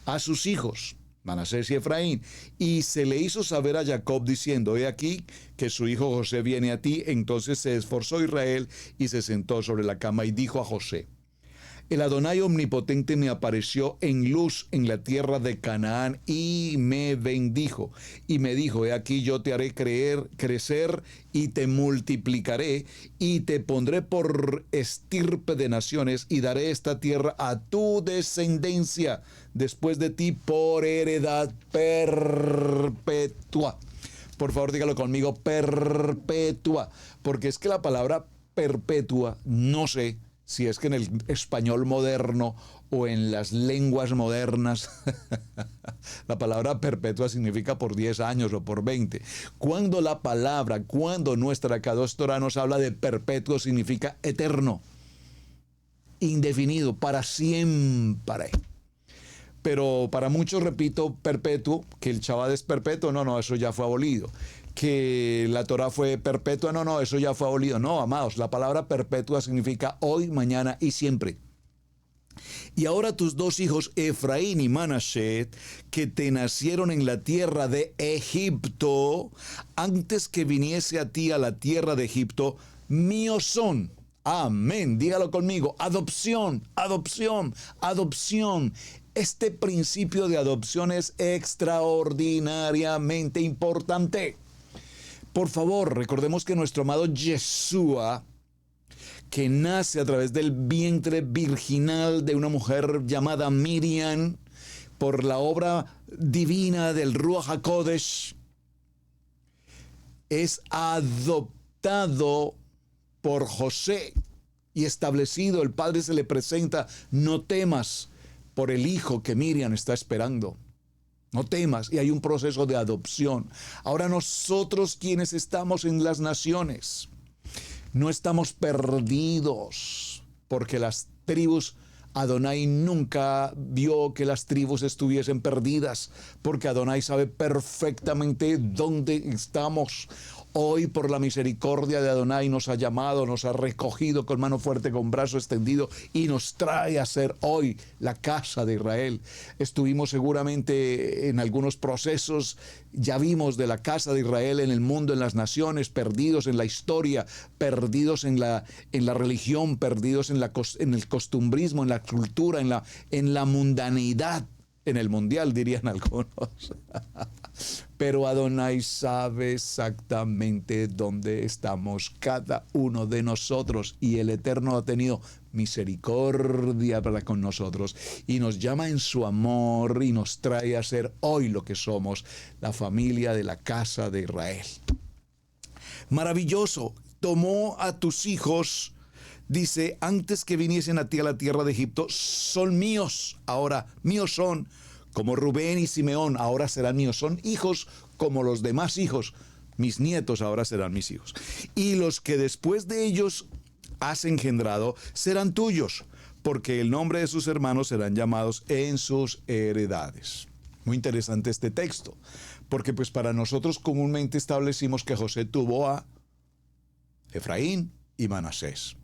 A sus hijos Manasés y Efraín, y se le hizo saber a Jacob diciendo: he aquí que su hijo José viene a ti. Entonces se esforzó Israel y se sentó sobre la cama y dijo a José: el Adonai omnipotente me apareció en luz en la tierra de Canaán y me bendijo, y me dijo: he aquí yo te haré crecer y te multiplicaré y te pondré por estirpe de naciones, y daré esta tierra a tu descendencia después de ti por heredad perpetua. Por favor, dígalo conmigo: perpetua, porque es que la palabra perpetua, no sé si es que en el español moderno o en las lenguas modernas, la palabra perpetua significa por 10 años o por 20. Cuando nuestra Kadosh Torah nos habla de perpetuo, significa eterno, indefinido, para siempre. Pero para muchos, repito, perpetuo, que el Shabbat es perpetuo, no, eso ya fue abolido. Que la Torah fue perpetua, no, eso ya fue abolido. No, amados, la palabra perpetua significa hoy, mañana y siempre. Y ahora tus dos hijos, Efraín y Manasés, que te nacieron en la tierra de Egipto, antes que viniese a ti a la tierra de Egipto, míos son. Amén. Dígalo conmigo. Adopción, adopción, adopción. Este principio de adopción es extraordinariamente importante. Por favor, recordemos que nuestro amado Yeshua, que nace a través del vientre virginal de una mujer llamada Miriam, por la obra divina del Ruach HaKodesh, es adoptado por José y establecido. El padre se le presenta: no temas por el hijo que Miriam está esperando. No temas. Y hay un proceso de adopción. Ahora nosotros, quienes estamos en las naciones, no estamos perdidos, porque las tribus, Adonai nunca vio que las tribus estuviesen perdidas, porque Adonai sabe perfectamente dónde estamos. Hoy, por la misericordia de Adonai, nos ha llamado, nos ha recogido con mano fuerte, con brazo extendido, y nos trae a ser hoy la casa de Israel. Estuvimos seguramente en algunos procesos, ya vimos de la casa de Israel en el mundo, en las naciones, perdidos en la historia, perdidos en la religión, perdidos en el costumbrismo, en la cultura, en la mundanidad, en el mundial, dirían algunos. Pero Adonai sabe exactamente dónde estamos cada uno de nosotros, y el Eterno ha tenido misericordia para con nosotros y nos llama en su amor y nos trae a ser hoy lo que somos, la familia de la casa de Israel. Maravilloso. Tomó a tus hijos, dice, antes que viniesen a ti a la tierra de Egipto, son míos. Ahora míos son, como Rubén y Simeón, ahora serán míos. Son hijos como los demás hijos. Mis nietos ahora serán mis hijos. Y los que después de ellos has engendrado serán tuyos, porque el nombre de sus hermanos serán llamados en sus heredades. Muy interesante este texto, porque pues para nosotros comúnmente establecimos que José tuvo a Efraín y Manasés,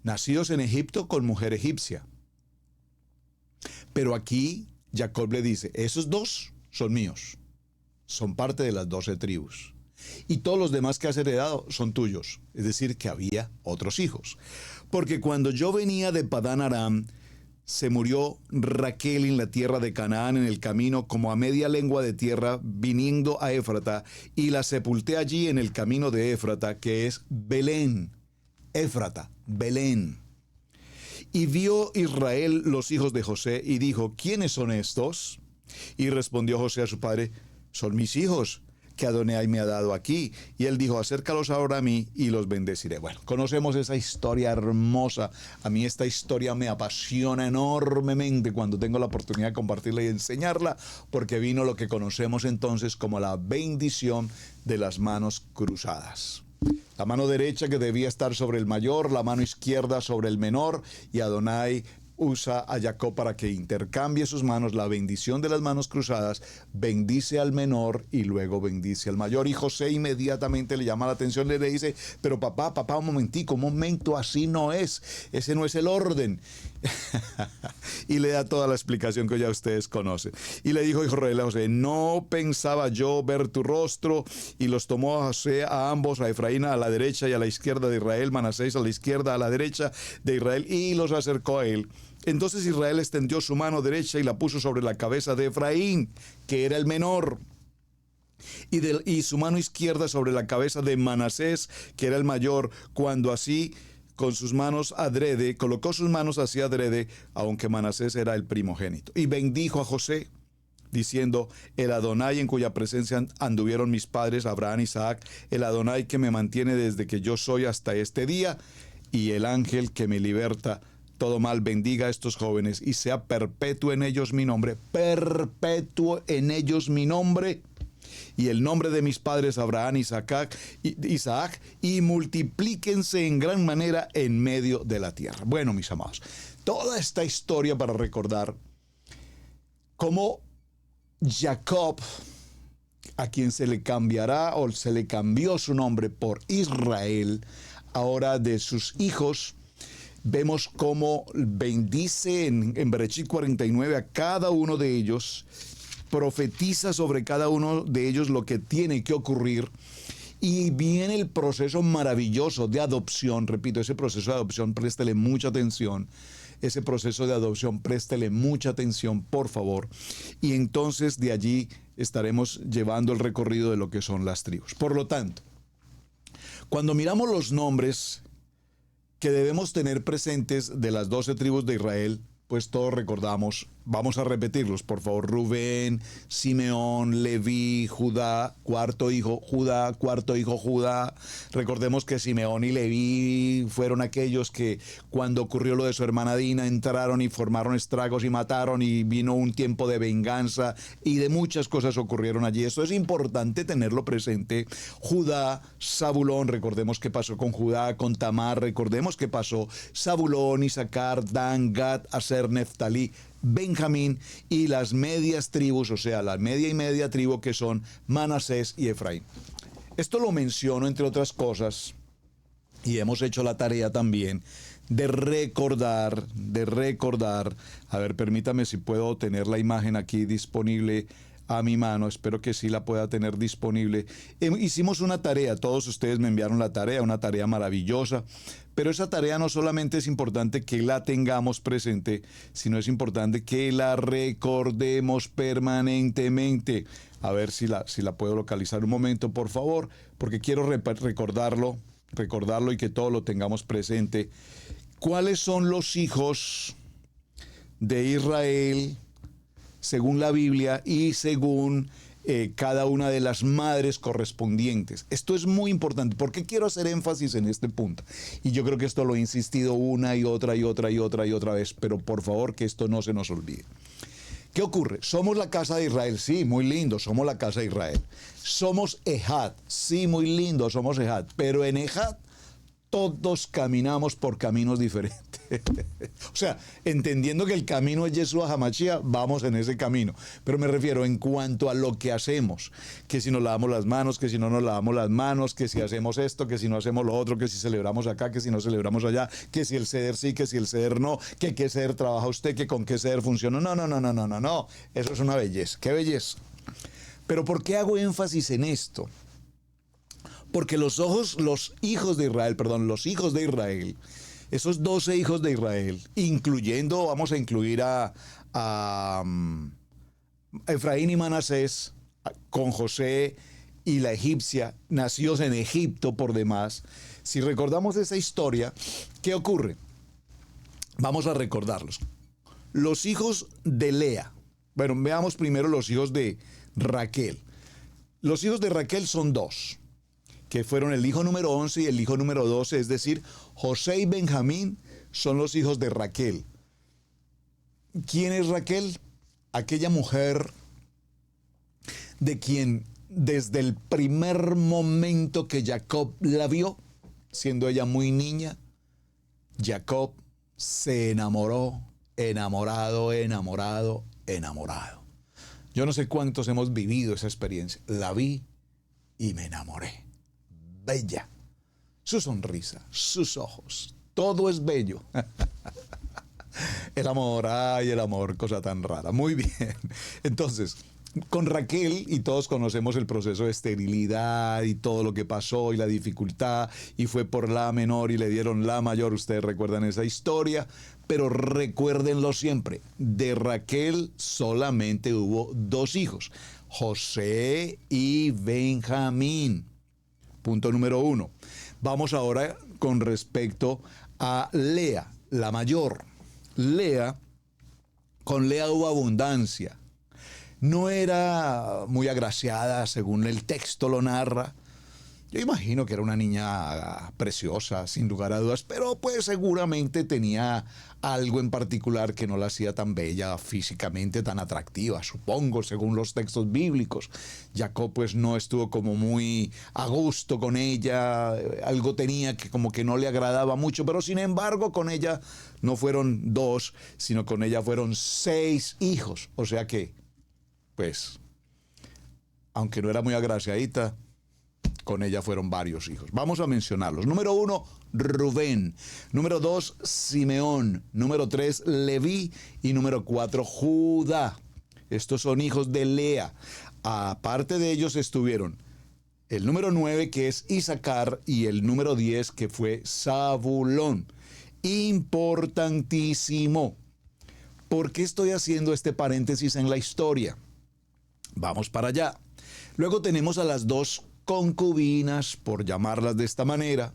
nacidos en Egipto con mujer egipcia. Pero aquí Jacob le dice, esos dos son míos, son parte de las 12 tribus. Y todos los demás que has heredado son tuyos. Es decir, que había otros hijos. Porque cuando yo venía de Padán Aram, se murió Raquel en la tierra de Canaán en el camino, como a media lengua de tierra, viniendo a Éfrata, y la sepulté allí en el camino de Éfrata, que es Belén. Éfrata, Belén. Y vio Israel los hijos de José y dijo, ¿quiénes son estos? Y respondió José a su padre, son mis hijos, que Adonai me ha dado aquí. Y él dijo, acércalos ahora a mí y los bendeciré. Bueno, conocemos esa historia hermosa. A mí esta historia me apasiona enormemente cuando tengo la oportunidad de compartirla y enseñarla, porque vino lo que conocemos entonces como la bendición de las manos cruzadas. La mano derecha que debía estar sobre el mayor, la mano izquierda sobre el menor, y Adonai usa a Jacob para que intercambie sus manos. La bendición de las manos cruzadas bendice al menor y luego bendice al mayor. Y José inmediatamente le llama la atención, le dice, pero papá, un momento, así no es. Ese no es el orden. Y le da toda la explicación que ya ustedes conocen. Y le dijo Israel a José, no pensaba yo ver tu rostro. Y los tomó a José, a ambos, a Efraín a la derecha y a la izquierda de Israel, Manasés a la izquierda, a la derecha de Israel, y los acercó a él. Entonces Israel extendió su mano derecha y la puso sobre la cabeza de Efraín, que era el menor, y su mano izquierda sobre la cabeza de Manasés, que era el mayor, cuando así con sus manos adrede, colocó sus manos hacia adrede, aunque Manasés era el primogénito. Y bendijo a José, diciendo, el Adonai en cuya presencia anduvieron mis padres Abraham y Isaac, el Adonai que me mantiene desde que yo soy hasta este día, y el ángel que me liberta todo mal, bendiga a estos jóvenes y sea perpetuo en ellos mi nombre, y el nombre de mis padres Abraham y Isaac, y multiplíquense en gran manera en medio de la tierra. Bueno, mis amados, toda esta historia para recordar cómo Jacob, a quien se le cambiará o se le cambió su nombre por Israel, ahora de sus hijos, vemos cómo bendice en Bereshit 49 a cada uno de ellos, profetiza sobre cada uno de ellos lo que tiene que ocurrir, y viene el proceso maravilloso de adopción. Repito, ese proceso de adopción, préstele mucha atención. Ese proceso de adopción, préstele mucha atención, por favor. Y entonces de allí estaremos llevando el recorrido de lo que son las tribus. Por lo tanto, cuando miramos los nombres que debemos tener presentes de las 12 tribus de Israel, pues todos recordamos, vamos a repetirlos, por favor: Rubén, Simeón, Leví, Judá, cuarto hijo Judá. Recordemos que Simeón y Leví fueron aquellos que cuando ocurrió lo de su hermana Dina entraron y formaron estragos y mataron, y vino un tiempo de venganza y de muchas cosas ocurrieron allí. Eso es importante tenerlo presente. Judá, Zabulón, recordemos qué pasó con Judá, con Tamar, recordemos qué pasó. Zabulón, Isaacar, Dan, Gad, Aser, Neftalí, Benjamín, y las medias tribus, o sea, la media y media tribu, que son Manasés y Efraín. Esto lo menciono entre otras cosas, y hemos hecho la tarea también de recordar, a ver, permítame si puedo tener la imagen aquí disponible a mi mano, espero que sí la pueda tener disponible. Hicimos una tarea, todos ustedes me enviaron la tarea, una tarea maravillosa, pero esa tarea no solamente es importante que la tengamos presente, sino es importante que la recordemos permanentemente. A ver si la puedo localizar un momento, por favor, porque quiero recordarlo y que todos lo tengamos presente. ¿Cuáles son los hijos de Israel según la Biblia y según cada una de las madres correspondientes? Esto es muy importante. ¿Por qué quiero hacer énfasis en este punto? Y yo creo que esto lo he insistido una y otra vez, pero por favor que esto no se nos olvide. ¿Qué ocurre? Somos la casa de Israel, sí, muy lindo, somos la casa de Israel. Somos Ejad, sí, muy lindo, somos Ejad, pero en Ejad todos caminamos por caminos diferentes. O sea, entendiendo que el camino es Yeshua HaMashiach, vamos en ese camino. Pero me refiero en cuanto a lo que hacemos, que si nos lavamos las manos, que si no nos lavamos las manos, que si hacemos esto, que si no hacemos lo otro, que si celebramos acá, que si no celebramos allá, que si el ceder sí, que si el ceder no, que qué ceder trabaja usted, que con qué ceder funciona. No. Eso es una belleza. ¡Qué belleza! Pero ¿por qué hago énfasis en esto? Porque los hijos de Israel, esos 12 hijos de Israel, vamos a incluir a Efraín y Manasés, con José y la egipcia, nacidos en Egipto por demás. Si recordamos esa historia, ¿qué ocurre? Vamos a recordarlos. Los hijos de Lea. Bueno, veamos primero los hijos de Raquel. Los hijos de Raquel son dos, que fueron el hijo número 11 y el hijo número 12, es decir, José y Benjamín son los hijos de Raquel. ¿Quién es Raquel? Aquella mujer de quien desde el primer momento que Jacob la vio, siendo ella muy niña, Jacob se enamoró, enamorado. Yo no sé cuántos hemos vivido esa experiencia. La vi y me enamoré. Bella, su sonrisa, sus ojos, todo es bello. El amor, cosa tan rara. Muy bien. Entonces, con Raquel, y todos conocemos el proceso de esterilidad y todo lo que pasó y la dificultad, y fue por la menor y le dieron la mayor. Ustedes recuerdan esa historia, pero recuérdenlo siempre. De Raquel solamente hubo dos hijos, José y Benjamín. Punto número 1. Vamos ahora con respecto a Lea, la mayor. Con Lea hubo abundancia. No era muy agraciada, según el texto lo narra. Yo imagino que era una niña preciosa, sin lugar a dudas, pero pues seguramente tenía algo en particular que no la hacía tan bella físicamente, tan atractiva, supongo, según los textos bíblicos. Jacob pues no estuvo como muy a gusto con ella, algo tenía que como que no le agradaba mucho, pero sin embargo con ella no fueron dos, sino con ella fueron 6 hijos. O sea que, pues, aunque no era muy agraciadita, con ella fueron varios hijos. Vamos a mencionarlos. Número 1, Rubén. Número 2, Simeón. Número 3, Leví. Y número 4, Judá. Estos son hijos de Lea. Aparte de ellos estuvieron el número 9, que es Isaacar, y el número 10, que fue Zabulón. Importantísimo. ¿Por qué estoy haciendo este paréntesis en la historia? Vamos para allá. Luego tenemos a las dos concubinas, por llamarlas de esta manera,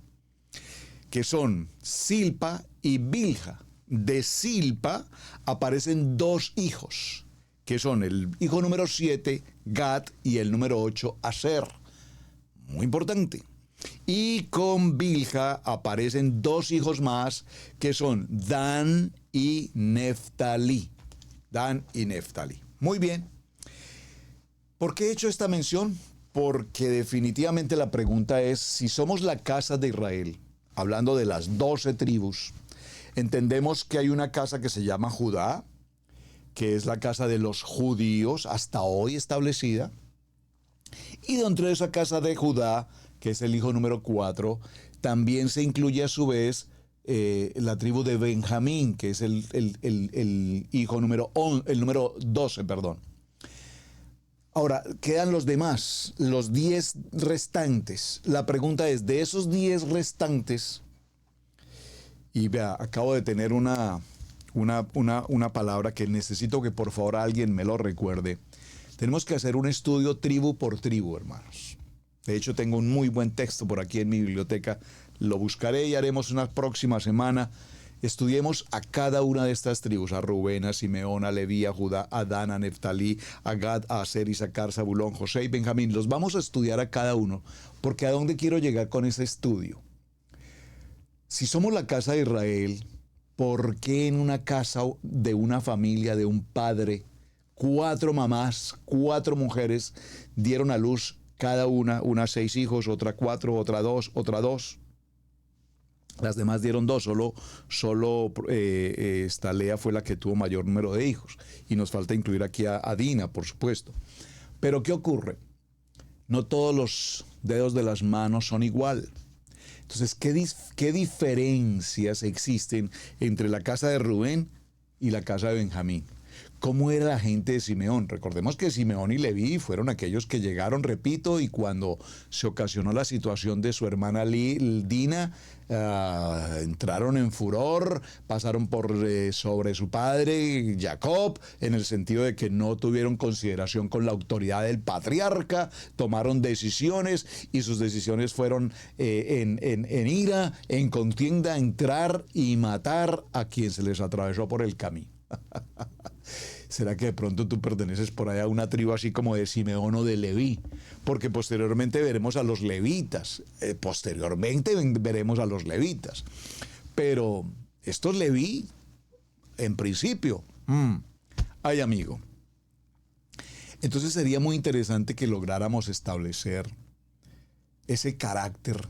que son Silpa y Bilha. De Silpa aparecen dos hijos, que son el hijo número 7, Gad, y el número 8, Aser. Muy importante. Y con Bilha aparecen dos hijos más, que son Dan y Neftalí. Dan y Neftalí. Muy bien. ¿Por qué he hecho esta mención? Porque definitivamente la pregunta es, si somos la casa de Israel, hablando de las 12 tribus, entendemos que hay una casa que se llama Judá, que es la casa de los judíos, hasta hoy establecida. Y dentro de esa casa de Judá, que es el hijo número 4, también se incluye a su vez la tribu de Benjamín, que es el hijo número 12, perdón. Ahora, quedan los demás, los 10 restantes. La pregunta es, de esos 10 restantes, y vea, acabo de tener una palabra que necesito que por favor alguien me lo recuerde. Tenemos que hacer un estudio tribu por tribu, hermanos. De hecho, tengo un muy buen texto por aquí en mi biblioteca. Lo buscaré y haremos una próxima semana. Estudiemos a cada una de estas tribus, a Rubén, a Simeón, a Leví, a Judá, a Dan, a Neftalí, a Gad, a Aser, Isaacar, Zabulón, José y Benjamín. Los vamos a estudiar a cada uno, porque ¿a dónde quiero llegar con ese estudio? Si somos la casa de Israel, ¿por qué en una casa de una familia, de un padre, 4 mamás, 4 mujeres dieron a luz cada una 6 hijos, otra 4, otra 2, otra 2? Las demás dieron 2, solo esta Lea fue la que tuvo mayor número de hijos. Y nos falta incluir aquí a Dina, por supuesto. Pero ¿qué ocurre? No todos los dedos de las manos son igual. Entonces, ¿qué diferencias existen entre la casa de Rubén y la casa de Benjamín? ¿Cómo era la gente de Simeón? Recordemos que Simeón y Leví fueron aquellos que llegaron, repito, y cuando se ocasionó la situación de su hermana Dina, entraron en furor, pasaron por sobre su padre Jacob, en el sentido de que no tuvieron consideración con la autoridad del patriarca, tomaron decisiones y sus decisiones fueron en ira, en contienda, entrar y matar a quien se les atravesó por el camino. ¿Será que de pronto tú perteneces por allá a una tribu así como de Simeón o de Leví? Porque posteriormente veremos a los levitas. Pero estos Leví, en principio, ay amigo. Entonces sería muy interesante que lográramos establecer ese carácter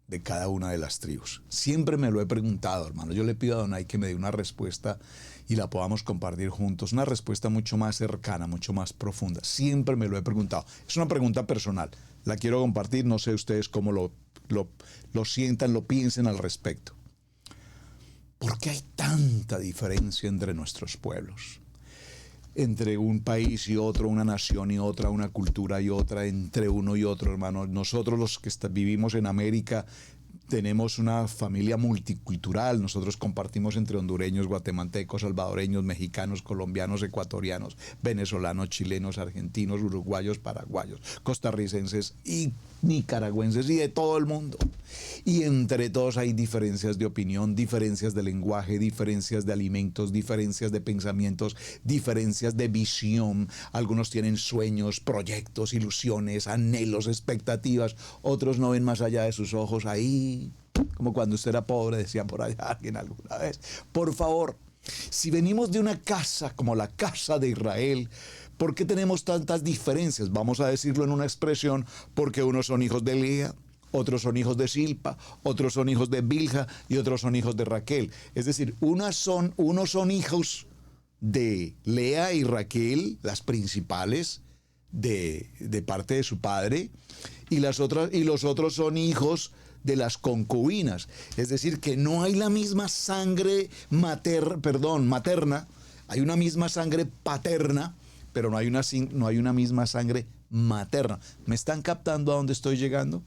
de cada una de las tribus. Siempre me lo he preguntado, hermano. Yo le pido a Donay que me dé una respuesta y la podamos compartir juntos. Una respuesta mucho más cercana, mucho más profunda. Siempre me lo he preguntado. Es una pregunta personal. La quiero compartir. No sé ustedes cómo lo sientan, lo piensen al respecto. ¿Por qué hay tanta diferencia entre nuestros pueblos? Entre un país y otro, una nación y otra, una cultura y otra, entre uno y otro, hermano. Nosotros los que vivimos en América tenemos una familia multicultural. Nosotros compartimos entre hondureños, guatemaltecos, salvadoreños, mexicanos, colombianos, ecuatorianos, venezolanos, chilenos, argentinos, uruguayos, paraguayos, costarricenses y nicaragüenses y de todo el mundo. Y entre todos hay diferencias de opinión, diferencias de lenguaje, diferencias de alimentos, diferencias de pensamientos, diferencias de visión. Algunos tienen sueños, proyectos, ilusiones, anhelos, expectativas. Otros no ven más allá de sus ojos. Ahí, como cuando usted era pobre, decían por allá alguien alguna vez. Por favor, si venimos de una casa como la casa de Israel, ¿por qué tenemos tantas diferencias? Vamos a decirlo en una expresión, porque unos son hijos de Lea, otros son hijos de Silpa, otros son hijos de Bilha y otros son hijos de Raquel. Es decir, unos son hijos de Lea y Raquel, las principales de parte de su padre, y los otros son hijos de las concubinas. Es decir, que no hay la misma sangre materna, hay una misma sangre paterna, pero no hay una misma sangre materna. ¿Me están captando a dónde estoy llegando?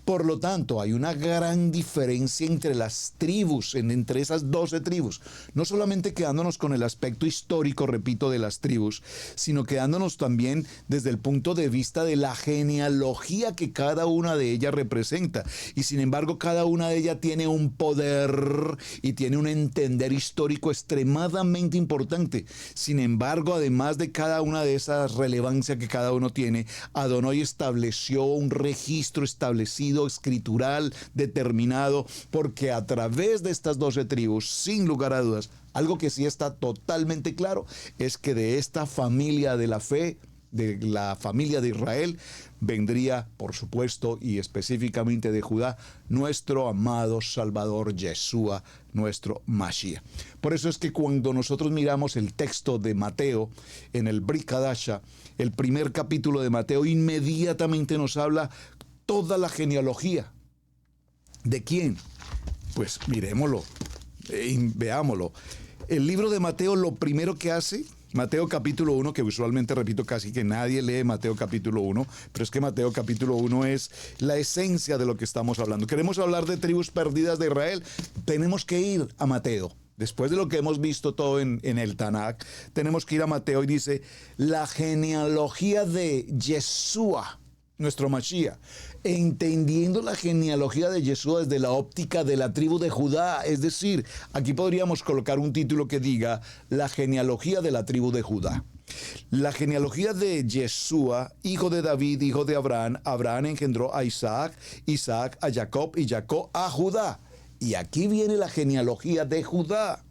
Por lo tanto, hay una gran diferencia entre las tribus, entre esas 12 tribus. No solamente quedándonos con el aspecto histórico, repito, de las tribus, sino quedándonos también desde el punto de vista de la genealogía que cada una de ellas representa. Y sin embargo, cada una de ellas tiene un poder y tiene un entender histórico extremadamente importante. Sin embargo, además de cada una de esas relevancias que cada uno tiene, Adonai estableció un registro establecido, escritural, determinado, porque a través de estas 12 tribus, sin lugar a dudas, algo que sí está totalmente claro, es que de esta familia de la fe, de la familia de Israel, vendría, por supuesto, y específicamente de Judá, nuestro amado Salvador Yeshua, nuestro Mashiach. Por eso es que cuando nosotros miramos el texto de Mateo, en el Brit Hadasha, el primer capítulo de Mateo, inmediatamente nos habla toda la genealogía. ¿De quién? Pues miremoslo, veámoslo. El libro de Mateo, lo primero que hace, Mateo capítulo 1, que usualmente repito casi que nadie lee Mateo capítulo 1, pero es que Mateo capítulo 1 es la esencia de lo que estamos hablando. ¿Queremos hablar de tribus perdidas de Israel? Tenemos que ir a Mateo. Después de lo que hemos visto todo en el Tanakh, tenemos que ir a Mateo y dice, la genealogía de Yeshua, nuestro Mashiach, entendiendo la genealogía de Yeshua desde la óptica de la tribu de Judá. Es decir, aquí podríamos colocar un título que diga la genealogía de la tribu de Judá. La genealogía de Yeshua, hijo de David, hijo de Abraham. Abraham engendró a Isaac, Isaac a Jacob y Jacob a Judá. Y aquí viene la genealogía de Judá.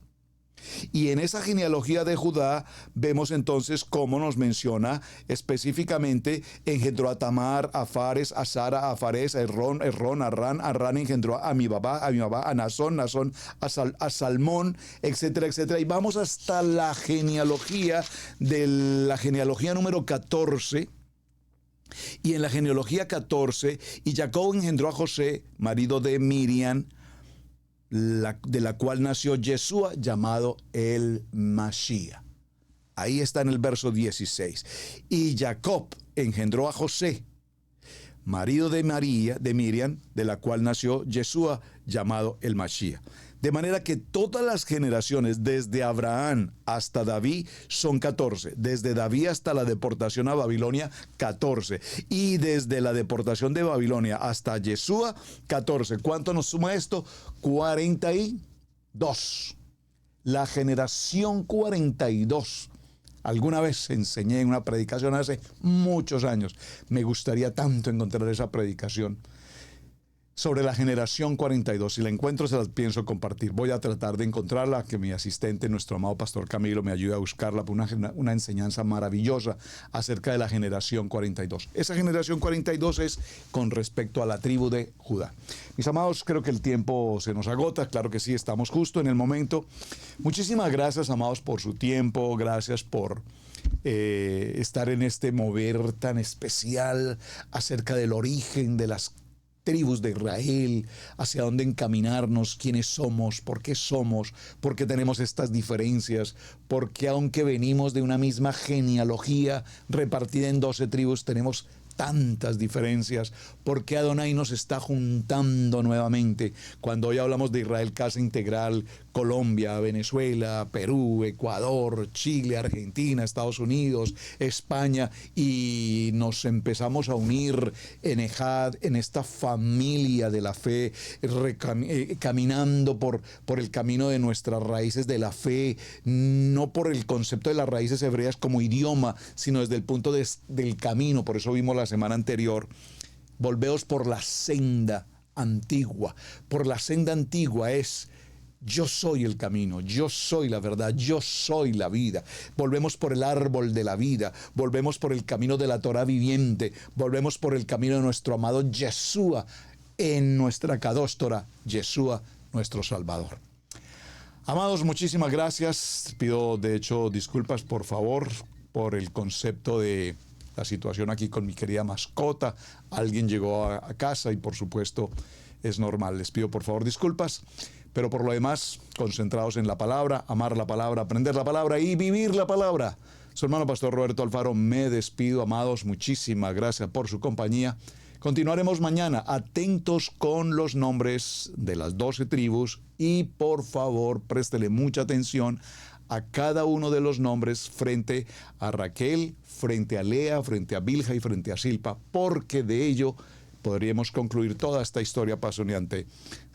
Y en esa genealogía de Judá vemos entonces cómo nos menciona específicamente: engendró a Tamar, a Fares, a Sara, a Fares, a Errón, Arán engendró a mi papá, a Nazón, a Salmón, etcétera, etcétera. Y vamos hasta la genealogía número 14. Y en la genealogía 14, y Jacob engendró a José, marido de Miriam, de la cual nació Yeshua, llamado el Mashiach. Ahí está en el verso 16. Y Jacob engendró a José, marido de Miriam, de la cual nació Yeshua, llamado el Mashiach. De manera que todas las generaciones, desde Abraham hasta David, son 14. Desde David hasta la deportación a Babilonia, 14. Y desde la deportación de Babilonia hasta Yeshua, 14. ¿Cuánto nos suma esto? 42. La generación 42. Alguna vez enseñé en una predicación hace muchos años. Me gustaría tanto encontrar esa predicación sobre la generación 42. Si la encuentro, se las pienso compartir. Voy a tratar de encontrarla, que mi asistente, nuestro amado pastor Camilo, me ayude a buscarla, por una enseñanza maravillosa acerca de la generación 42. Esa generación 42 es con respecto a la tribu de Judá. Mis amados, creo que el tiempo se nos agota. Claro que sí, estamos justo en el momento. Muchísimas gracias, amados, por su tiempo. Gracias por estar en este mover tan especial acerca del origen de las tribus de Israel, hacia dónde encaminarnos, quiénes somos, por qué tenemos estas diferencias, porque aunque venimos de una misma genealogía repartida en 12 tribus, tenemos tantas diferencias. ¿Por qué Adonai nos está juntando nuevamente? Cuando hoy hablamos de Israel Casa Integral, Colombia, Venezuela, Perú, Ecuador, Chile, Argentina, Estados Unidos, España, y nos empezamos a unir en Ejad, en esta familia de la fe, caminando por el camino de nuestras raíces de la fe, no por el concepto de las raíces hebreas como idioma, sino desde el punto del camino. Por eso vimos la semana anterior, volveos por la senda antigua. Por la senda antigua es: yo soy el camino, yo soy la verdad, yo soy la vida. Volvemos por el árbol de la vida, volvemos por el camino de la Torah viviente, volvemos por el camino de nuestro amado Yeshua, en nuestra Kadosh Torah, Yeshua, nuestro Salvador. Amados, muchísimas gracias. Pido de hecho disculpas, por favor, por el concepto de la situación aquí con mi querida mascota. Alguien llegó a casa y por supuesto es normal. Les pido por favor disculpas, pero por lo demás, concentrados en la palabra, amar la palabra, aprender la palabra y vivir la palabra. Su hermano Pastor Roberto Alfaro, me despido, amados. Muchísimas gracias por su compañía. Continuaremos mañana, atentos con los nombres de las 12 tribus y por favor préstele mucha atención a cada uno de los nombres frente a Raquel, frente a Lea, frente a Bilha y frente a Silpa, porque de ello podríamos concluir toda esta historia apasionante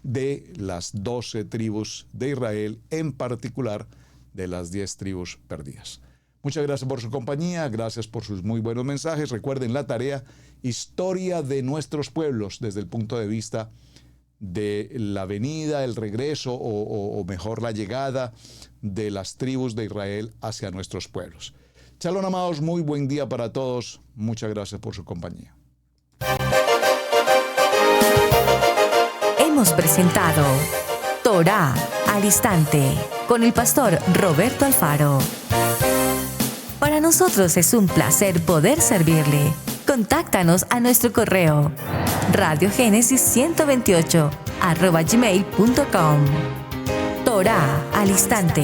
de las 12 tribus de Israel, en particular de las 10 tribus perdidas. Muchas gracias por su compañía, gracias por sus muy buenos mensajes. Recuerden la tarea, historia de nuestros pueblos desde el punto de vista de la venida, el regreso o mejor la llegada de las tribus de Israel hacia nuestros pueblos. Shalom, amados, muy buen día para todos. Muchas gracias por su compañía. Hemos presentado Torá al Instante con el pastor Roberto Alfaro. Para nosotros es un placer poder servirle. Contáctanos a nuestro correo radiogenesis128@gmail.com. Torá al Instante.